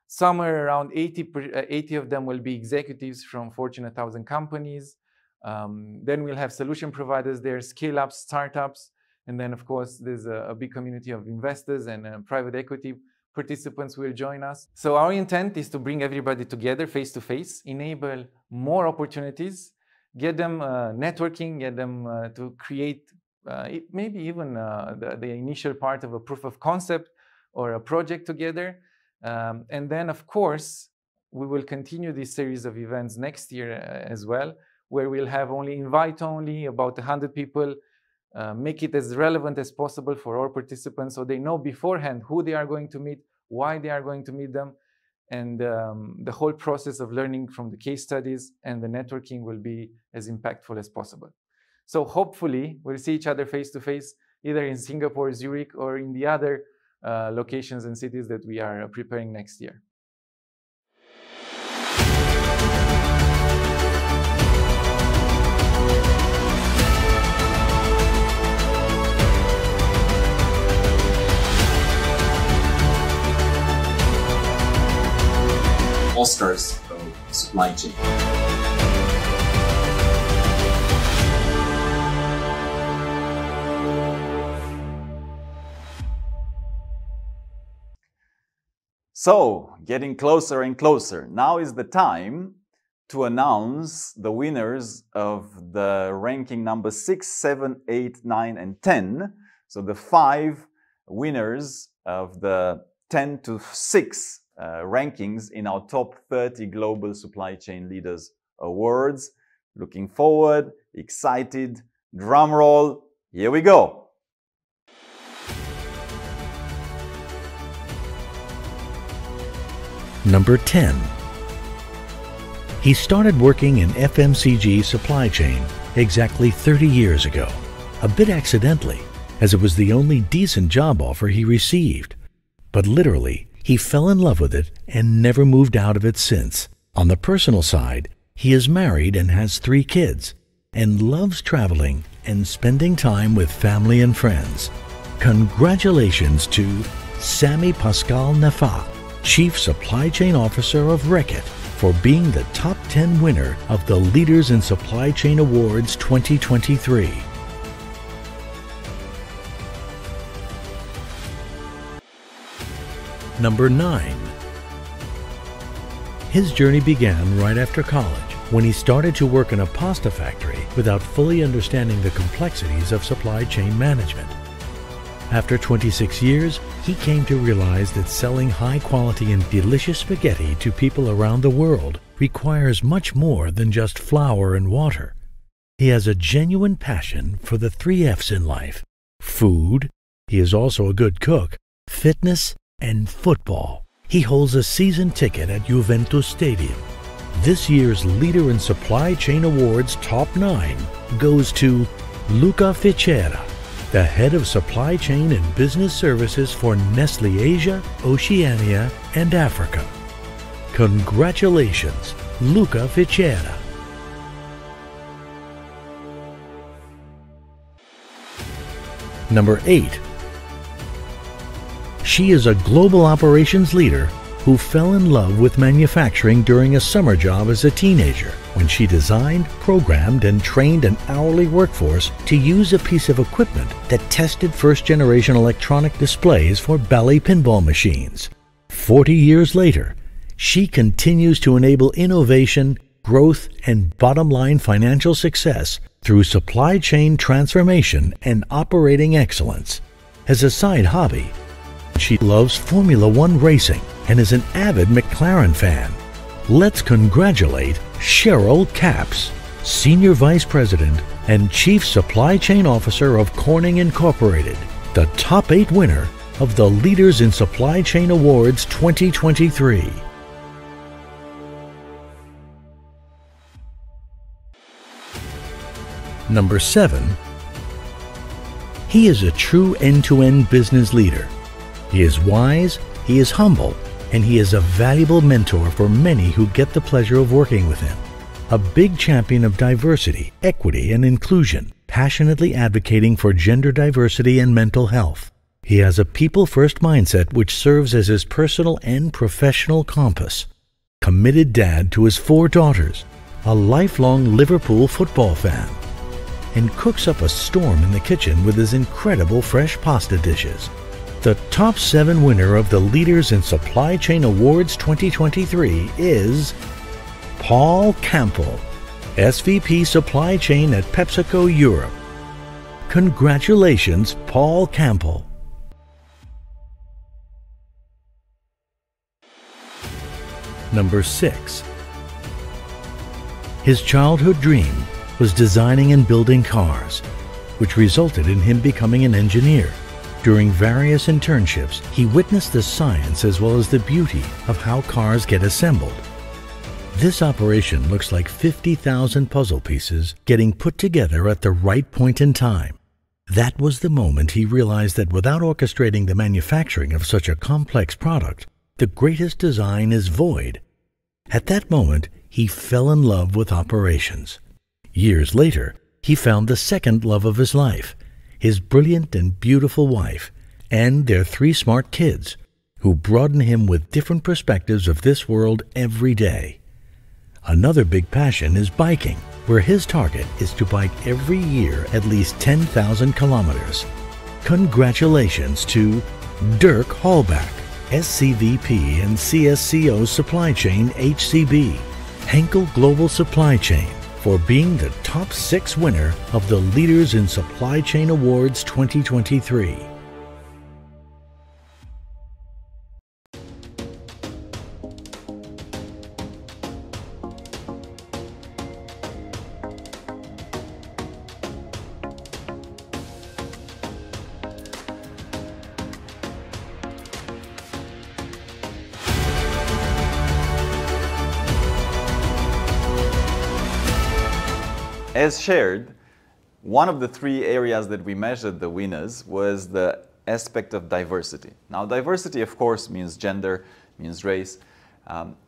Somewhere around 80 of them will be executives from Fortune 1000 companies. Then we'll have solution providers there, scale-ups, startups, and then of course there's a big community of investors and private equity participants will join us. So our intent is to bring everybody together face-to-face, enable more opportunities, get them networking, get them to create maybe even the initial part of a proof of concept or a project together. And then, of course, we will continue this series of events next year as well, where we'll have invite only, about 100 people, make it as relevant as possible for all participants so they know beforehand who they are going to meet, why they are going to meet them, and the whole process of learning from the case studies and the networking will be as impactful as possible. So hopefully we'll see each other face to face, either in Singapore, Zurich, or in the other locations and cities that we are preparing next year. Oscars of supply chain. So, getting closer and closer. Now is the time to announce the winners of the ranking number 6, 7, 8, 9, and 10. So the 5 winners of the 10 to 6 rankings in our top 30 global supply chain leaders Awards. Looking forward, excited, drum roll, here we go. Number 10. He started working in FMCG supply chain exactly 30 years ago, a bit accidentally, as it was the only decent job offer he received. But literally, he fell in love with it and never moved out of it since. On the personal side, he is married and has 3 kids, and loves traveling and spending time with family and friends. Congratulations to Sami Pascal Nafa, Chief Supply Chain Officer of Reckitt, for being the top 10 winner of the Leaders in Supply Chain Awards 2023. Number 9. His journey began right after college, when he started to work in a pasta factory without fully understanding the complexities of supply chain management. After 26 years, he came to realize that selling high-quality and delicious spaghetti to people around the world requires much more than just flour and water. He has a genuine passion for the 3 F's in life: food, he is also a good cook, fitness, and football. He holds a season ticket at Juventus Stadium. This year's Leader in Supply Chain Awards Top 9 goes to Luca Ficera, the head of supply chain and business services for Nestlé Asia, Oceania, and Africa. Congratulations, Luca Ficera. Number 8. She is a global operations leader who fell in love with manufacturing during a summer job as a teenager, when she designed, programmed, and trained an hourly workforce to use a piece of equipment that tested first-generation electronic displays for Bally pinball machines. 40 years later, she continues to enable innovation, growth, and bottom-line financial success through supply chain transformation and operating excellence. As a side hobby, she loves Formula One racing and is an avid McLaren fan. Let's congratulate Cheryl Capps, Senior Vice President and Chief Supply Chain Officer of Corning Incorporated, the top 8 winner of the Leaders in Supply Chain Awards 2023. Number 7. He is a true end-to-end business leader. He is wise, he is humble, and he is a valuable mentor for many who get the pleasure of working with him. A big champion of diversity, equity, and inclusion, passionately advocating for gender diversity and mental health. He has a people-first mindset which serves as his personal and professional compass. Committed dad to his 4 daughters, a lifelong Liverpool football fan, and cooks up a storm in the kitchen with his incredible fresh pasta dishes. The top 7 winner of the Leaders in Supply Chain Awards 2023 is Paul Campbell, SVP Supply Chain at PepsiCo Europe. Congratulations, Paul Campbell. Number 6. His childhood dream was designing and building cars, which resulted in him becoming an engineer. During various internships, he witnessed the science as well as the beauty of how cars get assembled. This operation looks like 50,000 puzzle pieces getting put together at the right point in time. That was the moment he realized that without orchestrating the manufacturing of such a complex product, the greatest design is void. At that moment, he fell in love with operations. Years later, he found the second love of his life, his brilliant and beautiful wife, and their 3 smart kids, who broaden him with different perspectives of this world every day. Another big passion is biking, where his target is to bike every year at least 10,000 kilometers. Congratulations to Dirk Hallback, SCVP and CSCO Supply Chain HCB, Henkel Global Supply Chain, for being the top 6 winner of the Leaders in Supply Chain Awards 2023. As shared, one of the three areas that we measured the winners was the aspect of diversity. Now, diversity, of course, means gender, means race.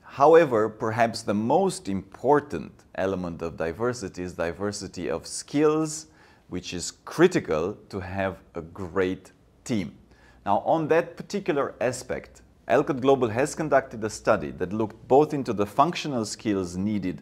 However, perhaps the most important element of diversity is diversity of skills, which is critical to have a great team. Now, on that particular aspect, Alcott Global has conducted a study that looked both into the functional skills needed,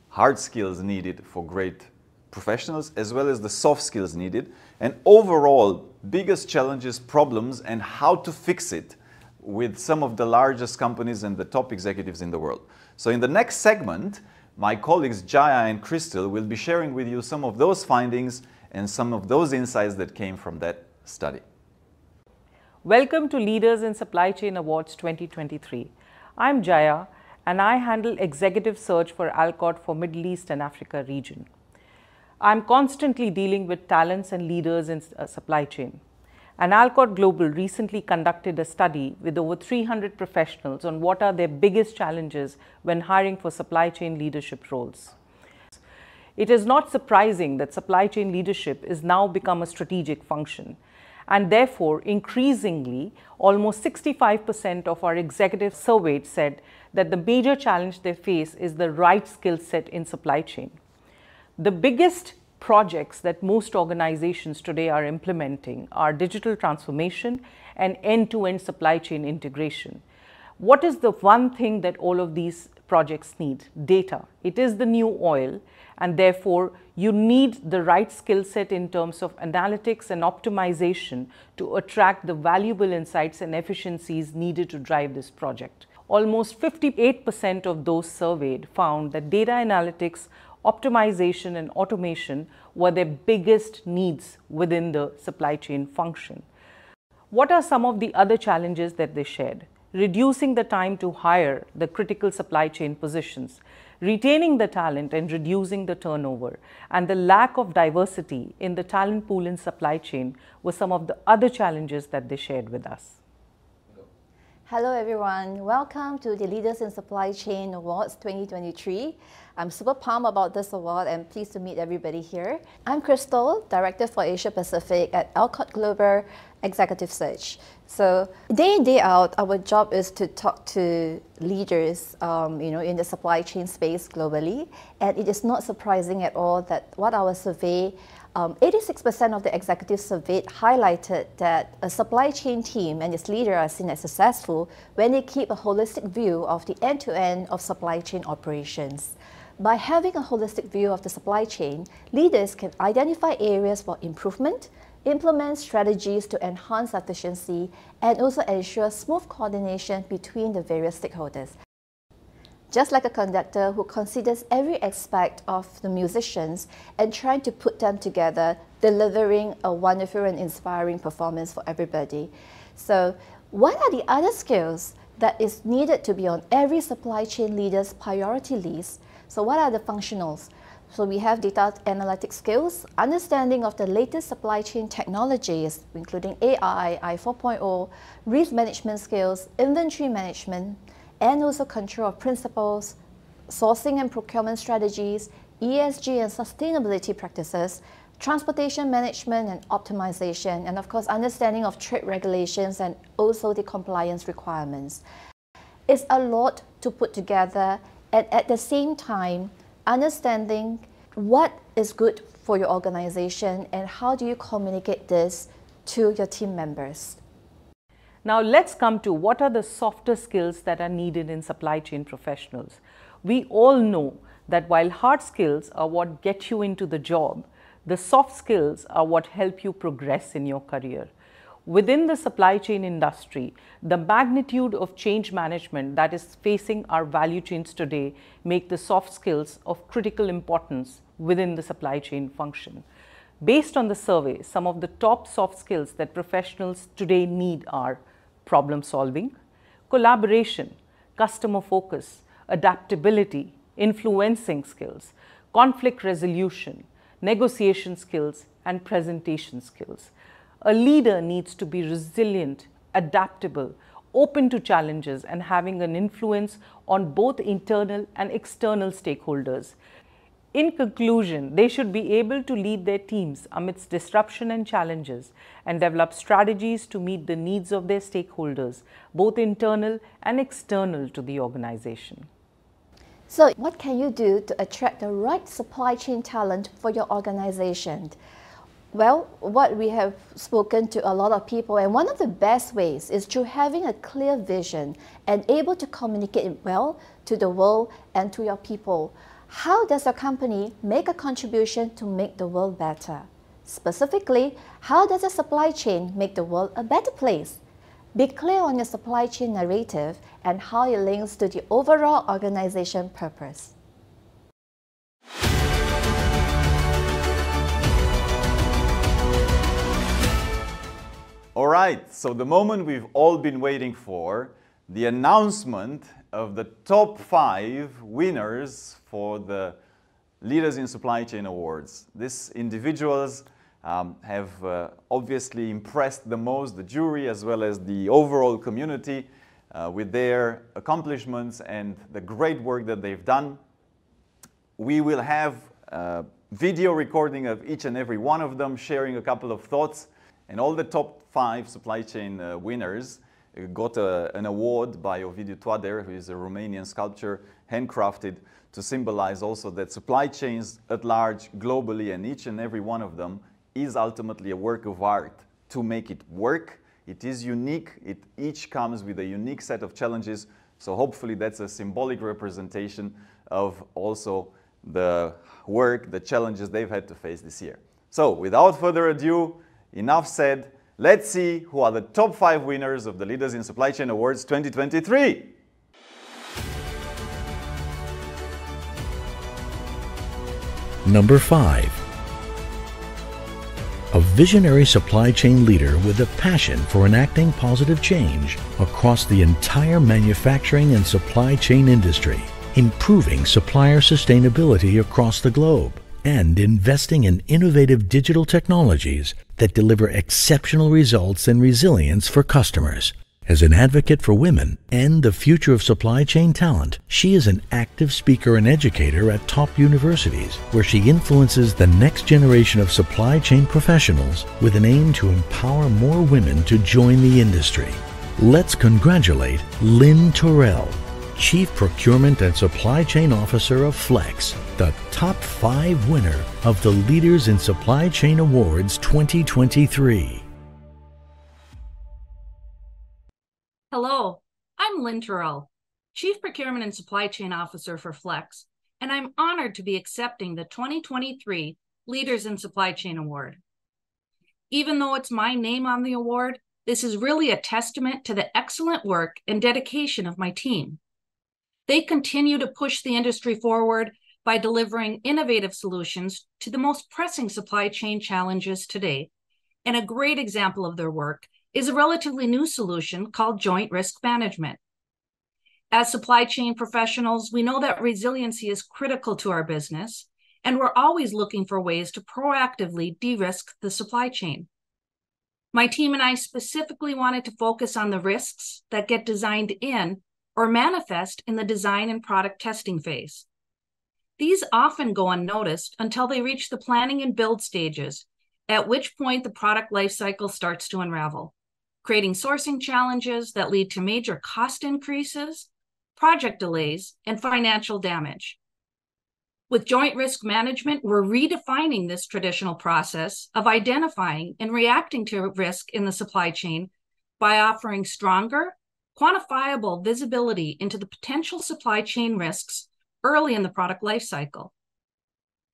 hard skills needed for great professionals, as well as the soft skills needed, and overall biggest challenges, problems, and how to fix it with some of the largest companies and the top executives in the world. So in the next segment, my colleagues Jaya and Crystal will be sharing with you some of those findings and some of those insights that came from that study. Welcome to Leaders in Supply Chain Awards 2023. I'm Jaya and I handle executive search for Alcott for Middle East and Africa region. I'm constantly dealing with talents and leaders in supply chain. And Alcott Global recently conducted a study with over 300 professionals on what are their biggest challenges when hiring for supply chain leadership roles. It is not surprising that supply chain leadership is now become a strategic function. And therefore, increasingly, almost 65% of our executives surveyed said that the major challenge they face is the right skill set in supply chain. The biggest projects that most organizations today are implementing are digital transformation and end-to-end supply chain integration. What is the one thing that all of these projects need? Data. It is the new oil, and therefore you need the right skill set in terms of analytics and optimization to attract the valuable insights and efficiencies needed to drive this project. Almost 58% of those surveyed found that data analytics, optimization and automation were their biggest needs within the supply chain function. What are some of the other challenges that they shared? Reducing the time to hire the critical supply chain positions, retaining the talent and reducing the turnover, and the lack of diversity in the talent pool in supply chain were some of the other challenges that they shared with us. Hello everyone, welcome to the Leaders in Supply Chain Awards 2023. I'm super pumped about this award and pleased to meet everybody here. I'm Crystal, Director for Asia Pacific at Alcott Global Executive Search. So day in, day out, our job is to talk to leaders in the supply chain space globally. And it is not surprising at all that what our survey 86% of the executives surveyed highlighted that a supply chain team and its leader are seen as successful when they keep a holistic view of the end-to-end of supply chain operations. By having a holistic view of the supply chain, leaders can identify areas for improvement, implement strategies to enhance efficiency, and also ensure smooth coordination between the various stakeholders. Just like a conductor who considers every aspect of the musicians and trying to put them together, delivering a wonderful and inspiring performance for everybody. So what are the other skills that is needed to be on every supply chain leader's priority list? So what are the functionals? So we have data analytics skills, understanding of the latest supply chain technologies, including AI, I 4.0, risk management skills, inventory management, and also control of principles, sourcing and procurement strategies, ESG and sustainability practices, transportation management and optimization, and of course, understanding of trade regulations and also the compliance requirements. It's a lot to put together, and at the same time, understanding what is good for your organization and how do you communicate this to your team members. Now let's come to what are the softer skills that are needed in supply chain professionals. We all know that while hard skills are what get you into the job, the soft skills are what help you progress in your career. Within the supply chain industry, the magnitude of change management that is facing our value chains today make the soft skills of critical importance within the supply chain function. Based on the survey, some of the top soft skills that professionals today need are problem solving, collaboration, customer focus, adaptability, influencing skills, conflict resolution, negotiation skills, and presentation skills. A leader needs to be resilient, adaptable, open to challenges, and having an influence on both internal and external stakeholders. In conclusion, they should be able to lead their teams amidst disruption and challenges and develop strategies to meet the needs of their stakeholders, both internal and external to the organization. So, what can you do to attract the right supply chain talent for your organization? Well, what we have spoken to a lot of people, and one of the best ways is through having a clear vision and able to communicate it well to the world and to your people. How does your company make a contribution to make the world better? Specifically, how does a supply chain make the world a better place? Be clear on your supply chain narrative and how it links to the overall organization purpose. All right, so the moment we've all been waiting for, the announcement of the top 5 winners for the Leaders in Supply Chain Awards. These individuals have obviously impressed the most the jury as well as the overall community with their accomplishments and the great work that they've done. We will have a video recording of each and every one of them, sharing a couple of thoughts. And all the top 5 supply chain winners got an award by Ovidiu Toader, who is a Romanian sculptor, handcrafted to symbolize also that supply chains at large, globally, and each and every one of them is ultimately a work of art. To make it work, it is unique, it each comes with a unique set of challenges, so hopefully that's a symbolic representation of also the work, the challenges they've had to face this year. So without further ado, enough said, let's see who are the top 5 winners of the Leaders in Supply Chain Awards 2023. Number 5. A visionary supply chain leader with a passion for enacting positive change across the entire manufacturing and supply chain industry, improving supplier sustainability across the globe, and investing in innovative digital technologies that deliver exceptional results and resilience for customers. As an advocate for women and the future of supply chain talent, she is an active speaker and educator at top universities, where she influences the next generation of supply chain professionals with an aim to empower more women to join the industry. Let's congratulate Lynn Terrell, Chief Procurement and Supply Chain Officer of Flex, the top 5 winner of the Leaders in Supply Chain Awards 2023. Hello, I'm Lynn Terrell, Chief Procurement and Supply Chain Officer for Flex, and I'm honored to be accepting the 2023 Leaders in Supply Chain Award. Even though it's my name on the award, this is really a testament to the excellent work and dedication of my team. They continue to push the industry forward by delivering innovative solutions to the most pressing supply chain challenges today. And a great example of their work is a relatively new solution called joint risk management. As supply chain professionals, we know that resiliency is critical to our business, and we're always looking for ways to proactively de-risk the supply chain. My team and I specifically wanted to focus on the risks that get designed in or manifest in the design and product testing phase. These often go unnoticed until they reach the planning and build stages, at which point the product lifecycle starts to unravel, creating sourcing challenges that lead to major cost increases, project delays, and financial damage. With joint risk management, we're redefining this traditional process of identifying and reacting to risk in the supply chain by offering stronger, quantifiable visibility into the potential supply chain risks early in the product lifecycle.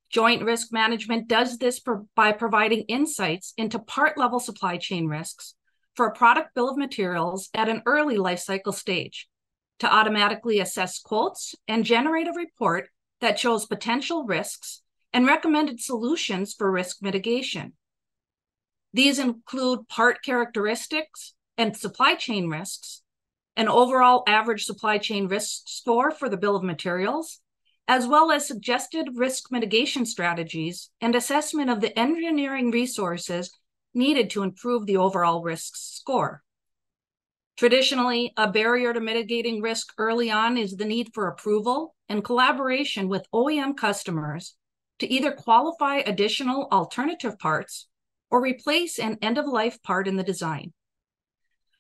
Joint risk management does this by providing insights into part-level supply chain risks for a product bill of materials at an early lifecycle stage to automatically assess quotes and generate a report that shows potential risks and recommended solutions for risk mitigation. These include part characteristics and supply chain risks, an overall average supply chain risk score for the bill of materials, as well as suggested risk mitigation strategies and assessment of the engineering resources needed to improve the overall risk score. Traditionally, a barrier to mitigating risk early on is the need for approval and collaboration with OEM customers to either qualify additional alternative parts or replace an end-of-life part in the design.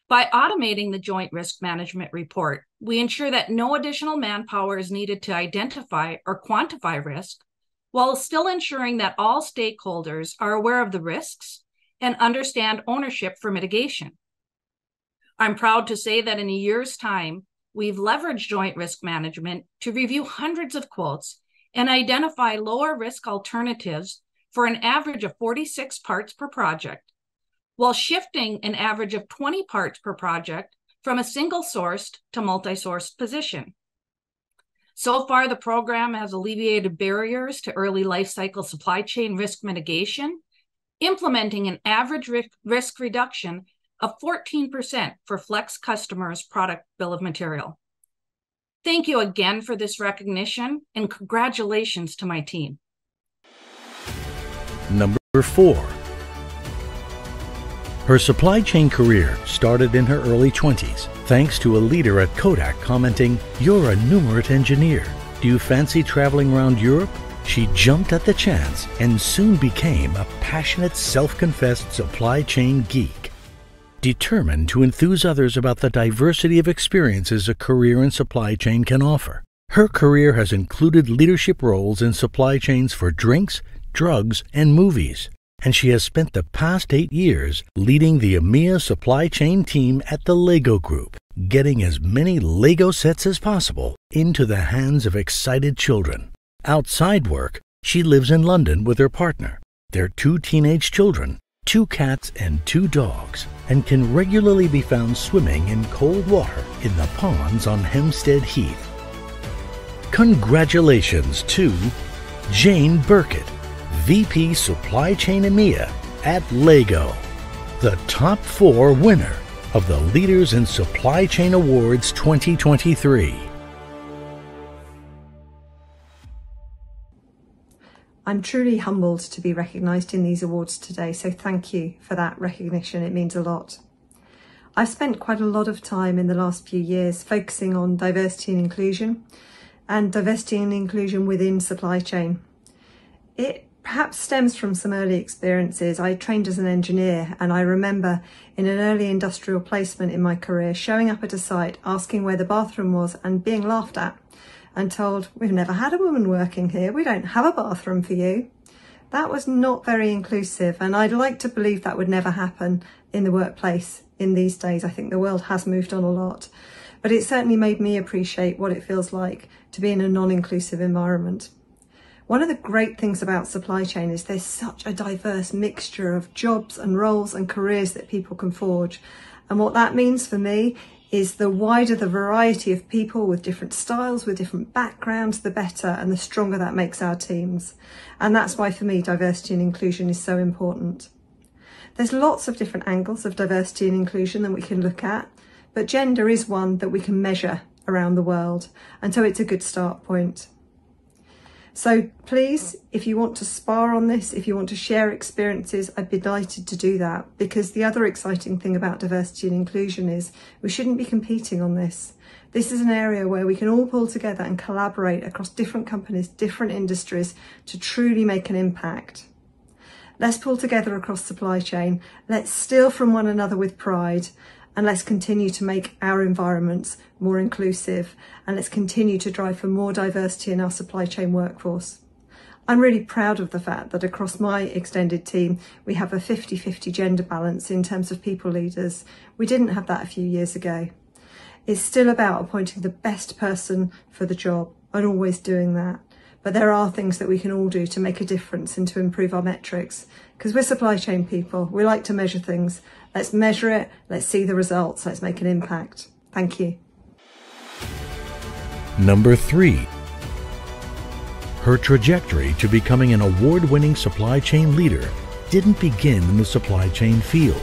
By automating the joint risk management report, we ensure that no additional manpower is needed to identify or quantify risk, while still ensuring that all stakeholders are aware of the risks and understand ownership for mitigation. I'm proud to say that in a year's time, we've leveraged joint risk management to review hundreds of quotes and identify lower risk alternatives for an average of 46 parts per project, while shifting an average of 20 parts per project from a single-sourced to multi-sourced position. So far, the program has alleviated barriers to early life cycle supply chain risk mitigation, implementing an average risk reduction of 14% for Flex customers' product bill of material. Thank you again for this recognition, and congratulations to my team. Number 4. Her supply chain career started in her early 20s, thanks to a leader at Kodak commenting, "You're a numerate engineer. Do you fancy traveling around Europe?" She jumped at the chance and soon became a passionate, self-confessed supply chain geek. Determined to enthuse others about the diversity of experiences a career in supply chain can offer. Her career has included leadership roles in supply chains for drinks, drugs, and movies, and she has spent the past 8 years leading the EMEA supply chain team at the Lego Group, getting as many Lego sets as possible into the hands of excited children. Outside work, she lives in London with her partner, their 2 teenage children, 2 cats and 2 dogs, and can regularly be found swimming in cold water in the ponds on Hempstead Heath. Congratulations to Jane Burkett, VP Supply Chain EMEA at Lego, the top 4 winner of the Leaders in Supply Chain Awards 2023. I'm truly humbled to be recognised in these awards today, so thank you for that recognition. It means a lot. I've spent quite a lot of time in the last few years focusing on diversity and inclusion within supply chain. It perhaps stems from some early experiences. I trained as an engineer, and I remember in an early industrial placement in my career showing up at a site, asking where the bathroom was and being laughed at and told, "We've never had a woman working here. We don't have a bathroom for you." That was not very inclusive, and I'd like to believe that would never happen in the workplace in these days. I think the world has moved on a lot, but it certainly made me appreciate what it feels like to be in a non-inclusive environment. One of the great things about supply chain is there's such a diverse mixture of jobs and roles and careers that people can forge. And what that means for me is the wider the variety of people with different styles, with different backgrounds, the better and the stronger that makes our teams. And that's why for me, diversity and inclusion is so important. There's lots of different angles of diversity and inclusion that we can look at, but gender is one that we can measure around the world. And so it's a good start point. So please, if you want to spar on this, if you want to share experiences, I'd be delighted to do that, because the other exciting thing about diversity and inclusion is we shouldn't be competing on this. This is an area where we can all pull together and collaborate across different companies, different industries to truly make an impact. Let's pull together across supply chain. Let's steal from one another with pride. And let's continue to make our environments more inclusive, and let's continue to drive for more diversity in our supply chain workforce. I'm really proud of the fact that across my extended team, we have a 50-50 gender balance in terms of people leaders. We didn't have that a few years ago. It's still about appointing the best person for the job and always doing that. But there are things that we can all do to make a difference and to improve our metrics, because we're supply chain people. We like to measure things. Let's measure it. Let's see the results. Let's make an impact. Thank you. Number 3. Her trajectory to becoming an award-winning supply chain leader didn't begin in the supply chain field.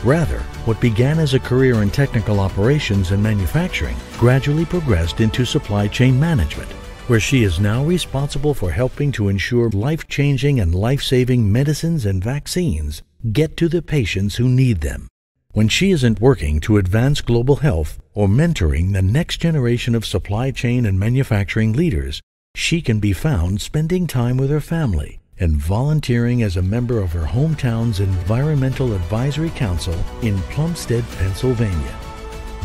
Rather, what began as a career in technical operations and manufacturing gradually progressed into supply chain management, where she is now responsible for helping to ensure life-changing and life-saving medicines and vaccines get to the patients who need them. When she isn't working to advance global health or mentoring the next generation of supply chain and manufacturing leaders, She can be found spending time with her family and volunteering as a member of her hometown's Environmental Advisory Council in Plumstead, Pennsylvania.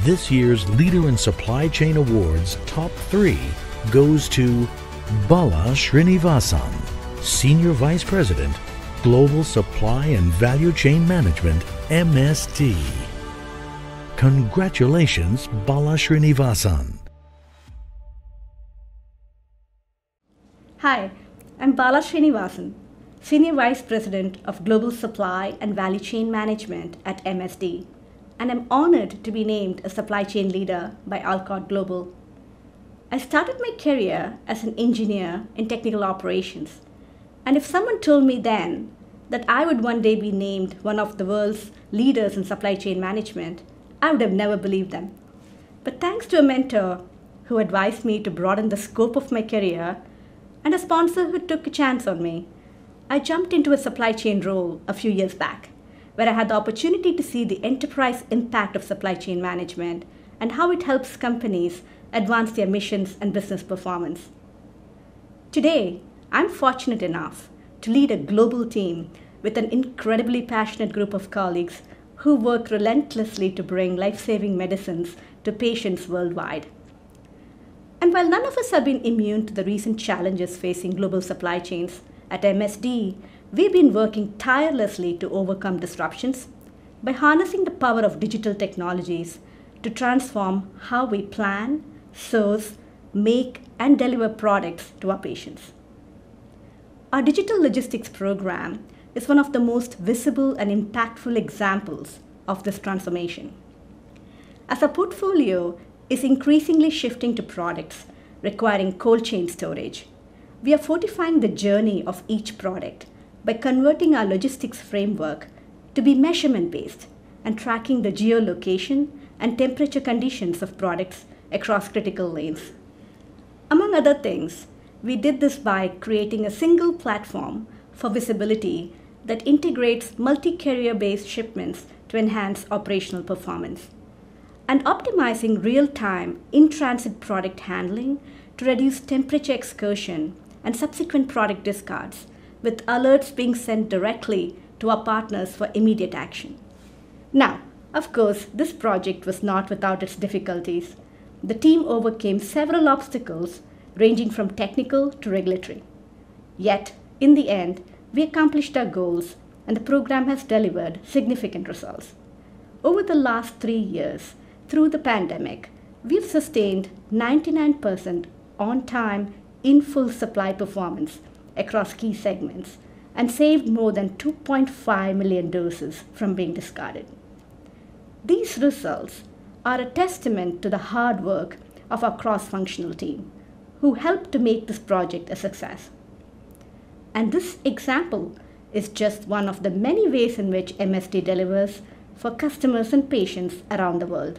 This year's Leader in Supply Chain Awards Top 3 goes to Bala Srinivasan, Senior Vice President, Global Supply and Value Chain Management, MSD. Congratulations, Bala Srinivasan. Hi, I'm Bala Srinivasan, Senior Vice President of Global Supply and Value Chain Management at MSD, and I'm honored to be named a supply chain leader by Alcott Global. I started my career as an engineer in technical operations, and if someone told me then that I would one day be named one of the world's leaders in supply chain management, I would have never believed them. But thanks to a mentor who advised me to broaden the scope of my career and a sponsor who took a chance on me, I jumped into a supply chain role a few years back, where I had the opportunity to see the enterprise impact of supply chain management and how it helps companies advance their missions and business performance. Today, I'm fortunate enough to lead a global team with an incredibly passionate group of colleagues who work relentlessly to bring life-saving medicines to patients worldwide. And while none of us have been immune to the recent challenges facing global supply chains, at MSD, we've been working tirelessly to overcome disruptions by harnessing the power of digital technologies to transform how we plan, source, make, and deliver products to our patients. Our digital logistics program is one of the most visible and impactful examples of this transformation. As our portfolio is increasingly shifting to products requiring cold chain storage, we are fortifying the journey of each product by converting our logistics framework to be measurement-based and tracking the geolocation and temperature conditions of products across critical lanes. Among other things, we did this by creating a single platform for visibility that integrates multi-carrier-based shipments to enhance operational performance, and optimizing real-time in-transit product handling to reduce temperature excursion and subsequent product discards, with alerts being sent directly to our partners for immediate action. Now, of course, this project was not without its difficulties. The team overcame several obstacles ranging from technical to regulatory. Yet, in the end, we accomplished our goals and the program has delivered significant results. Over the last 3 years, through the pandemic, we've sustained 99% on-time, in-full supply performance across key segments and saved more than 2.5 million doses from being discarded. These results are a testament to the hard work of our cross-functional team, who helped to make this project a success. And this example is just one of the many ways in which MSD delivers for customers and patients around the world.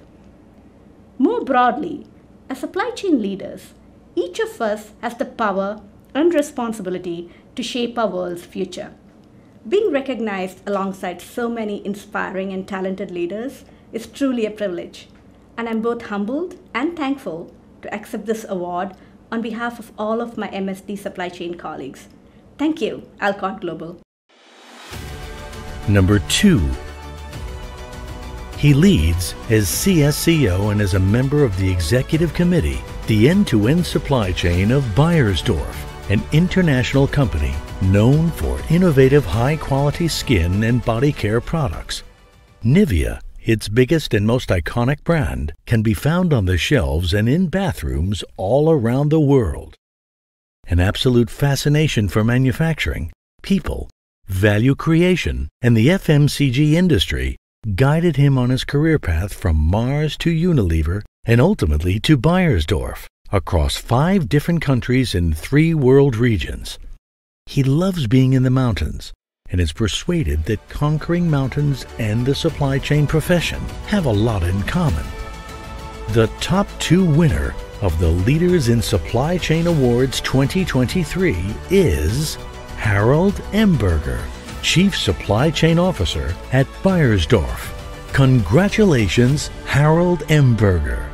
More broadly, as supply chain leaders, each of us has the power and responsibility to shape our world's future. Being recognized alongside so many inspiring and talented leaders is truly a privilege, and I'm both humbled and thankful to accept this award on behalf of all of my MSD supply chain colleagues. Thank you, Alcott Global. Number 2. He leads as CSCO and is a member of the executive committee, the end-to-end supply chain of Beiersdorf, an international company known for innovative high-quality skin and body care products. Nivea, its biggest and most iconic brand, can be found on the shelves and in bathrooms all around the world. An absolute fascination for manufacturing, people, value creation, and the FMCG industry guided him on his career path from Mars to Unilever and ultimately to Beiersdorf across 5 different countries in 3 world regions. He loves being in the mountains and is persuaded that conquering mountains and the supply chain profession have a lot in common. The top 2 winner of the Leaders in Supply Chain Awards 2023 is Harold Emberger, Chief Supply Chain Officer at Beiersdorf. Congratulations, Harold Emberger.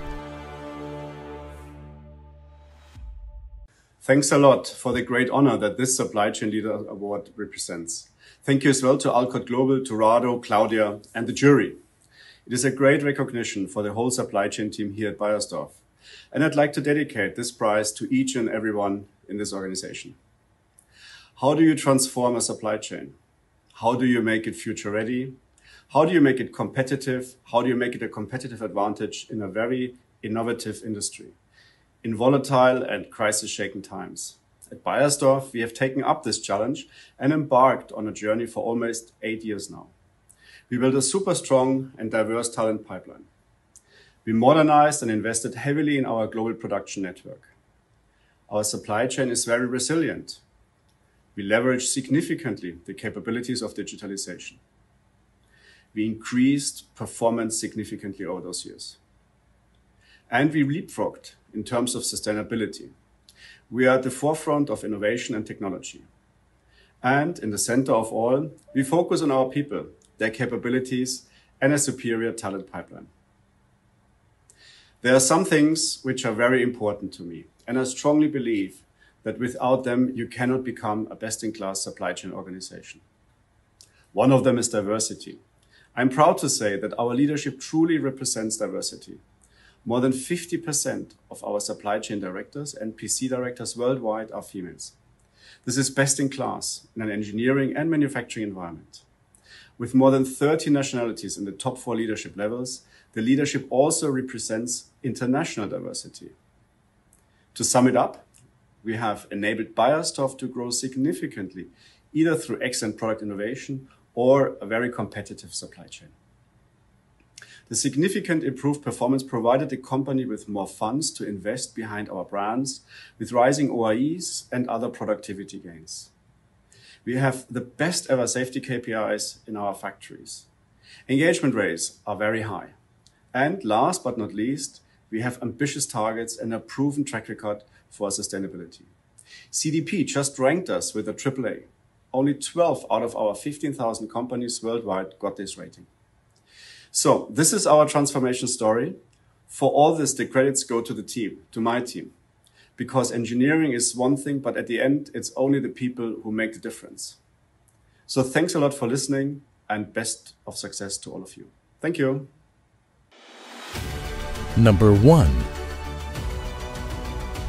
Thanks a lot for the great honor that this Supply Chain Leader Award represents. Thank you as well to Alcott Global, to Rado, Claudia, and the jury. It is a great recognition for the whole supply chain team here at Beiersdorf. And I'd like to dedicate this prize to each and everyone in this organization. How do you transform a supply chain? How do you make it future ready? How do you make it competitive? How do you make it a competitive advantage in a very innovative industry, in volatile and crisis-shaken times? At Beiersdorf, we have taken up this challenge and embarked on a journey for almost 8 years now. We built a super strong and diverse talent pipeline. We modernized and invested heavily in our global production network. Our supply chain is very resilient. We leverage significantly the capabilities of digitalization. We increased performance significantly over those years. And we leapfrogged in terms of sustainability. We are at the forefront of innovation and technology. And in the center of all, we focus on our people, their capabilities, and a superior talent pipeline. There are some things which are very important to me, and I strongly believe that without them, you cannot become a best-in-class supply chain organization. One of them is diversity. I'm proud to say that our leadership truly represents diversity. More than 50% of our supply chain directors and PC directors worldwide are females. This is best in class in an engineering and manufacturing environment. With more than 30 nationalities in the top 4 leadership levels, the leadership also represents international diversity. To sum it up, we have enabled Beiersdorf to grow significantly, either through excellent product innovation or a very competitive supply chain. The significant improved performance provided the company with more funds to invest behind our brands, with rising OIEs and other productivity gains. We have the best ever safety KPIs in our factories. Engagement rates are very high. And last but not least, we have ambitious targets and a proven track record for sustainability. CDP just ranked us with a AAA. Only 12 out of our 15,000 companies worldwide got this rating. So this is our transformation story. For all this, the credits go to the team, to my team, because engineering is one thing, but at the end, it's only the people who make the difference. So thanks a lot for listening and best of success to all of you. Thank you. Number 1.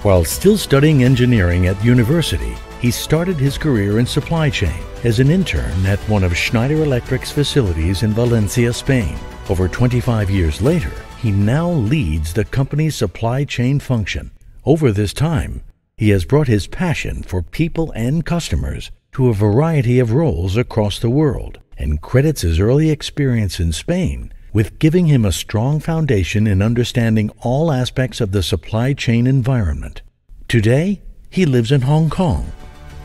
While still studying engineering at university, he started his career in supply chain as an intern at one of Schneider Electric's facilities in Valencia, Spain. Over 25 years later, he now leads the company's supply chain function. Over this time, he has brought his passion for people and customers to a variety of roles across the world and credits his early experience in Spain with giving him a strong foundation in understanding all aspects of the supply chain environment. Today, he lives in Hong Kong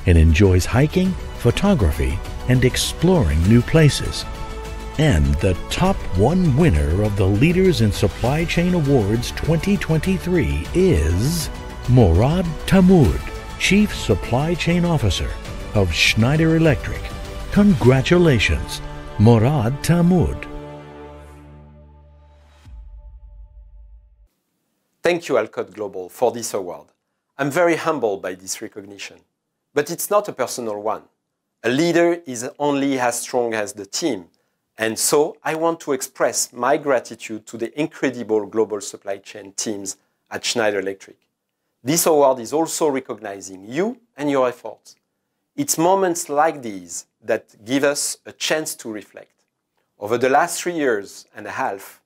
and enjoys hiking, photography, and exploring new places. And the top 1 winner of the Leaders in Supply Chain Awards 2023 is Morad Tamoud, Chief Supply Chain Officer of Schneider Electric. Congratulations, Morad Tamoud. Thank you, Alcott Global, for this award. I'm very humbled by this recognition. But it's not a personal one. A leader is only as strong as the team. And so I want to express my gratitude to the incredible global supply chain teams at Schneider Electric. This award is also recognizing you and your efforts. It's moments like these that give us a chance to reflect. Over the last 3 years and a half,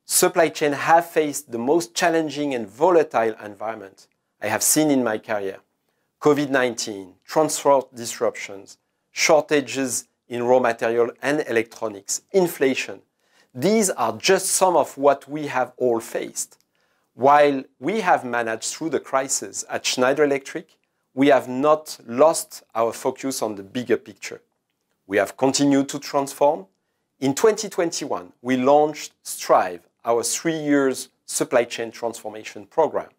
supply chain have faced the most challenging and volatile environment I have seen in my career. COVID-19, transport disruptions, shortages in raw material and electronics, inflation. These are just some of what we have all faced. While we have managed through the crisis at Schneider Electric, we have not lost our focus on the bigger picture. We have continued to transform. In 2021, we launched Strive, our 3 years supply chain transformation program.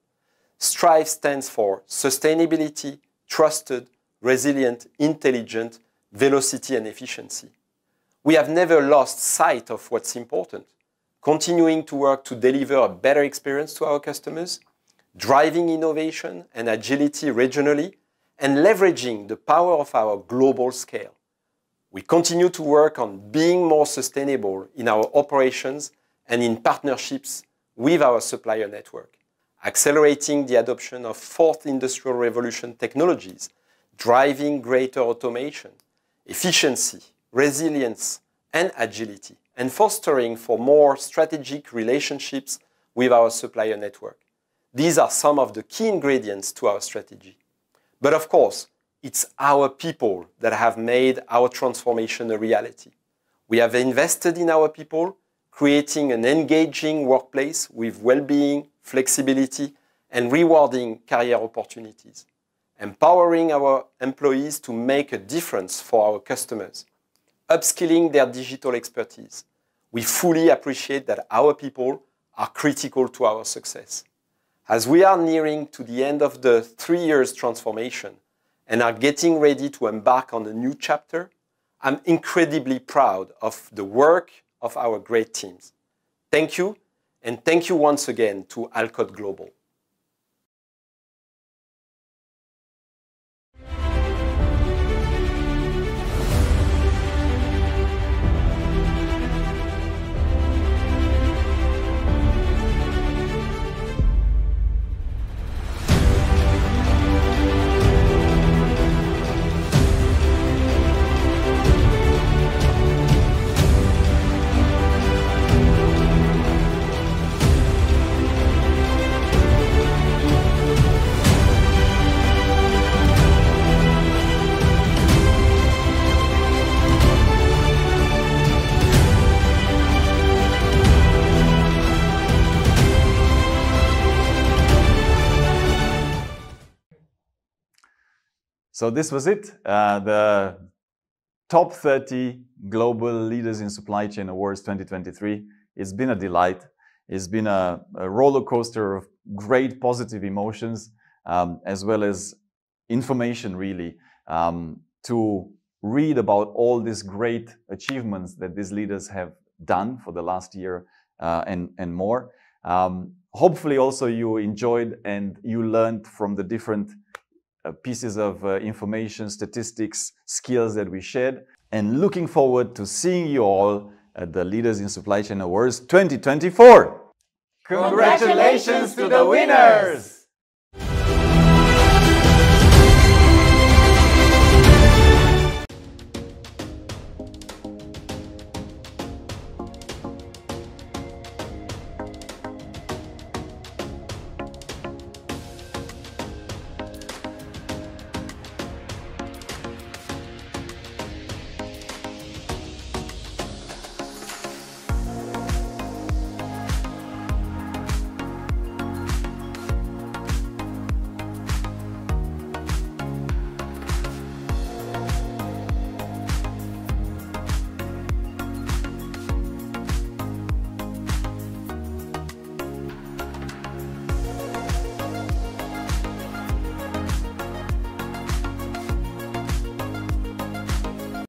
Strive stands for sustainability, trusted, resilient, intelligent, velocity and efficiency. We have never lost sight of what's important, continuing to work to deliver a better experience to our customers, driving innovation and agility regionally, and leveraging the power of our global scale. We continue to work on being more sustainable in our operations and in partnerships with our supplier network, accelerating the adoption of fourth industrial revolution technologies, driving greater automation, efficiency, resilience, and agility, and fostering for more strategic relationships with our supplier network. These are some of the key ingredients to our strategy. But of course, it's our people that have made our transformation a reality. We have invested in our people, creating an engaging workplace with well-being, flexibility, and rewarding career opportunities, empowering our employees to make a difference for our customers, upskilling their digital expertise. We fully appreciate that our people are critical to our success. As we are nearing to the end of the 3 years transformation and are getting ready to embark on a new chapter, I'm incredibly proud of the work of our great teams. Thank you, and thank you once again to Alcott Global. So this was it, the Top 30 Global Leaders in Supply Chain Awards 2023. It's been a delight. It's been a roller coaster of great positive emotions, as well as information really, to read about all these great achievements that these leaders have done for the last year and more. Hopefully also you enjoyed and you learned from the different pieces of information, statistics, skills that we shared, and looking forward to seeing you all at the Leaders in Supply Chain Awards 2024. Congratulations to the winners!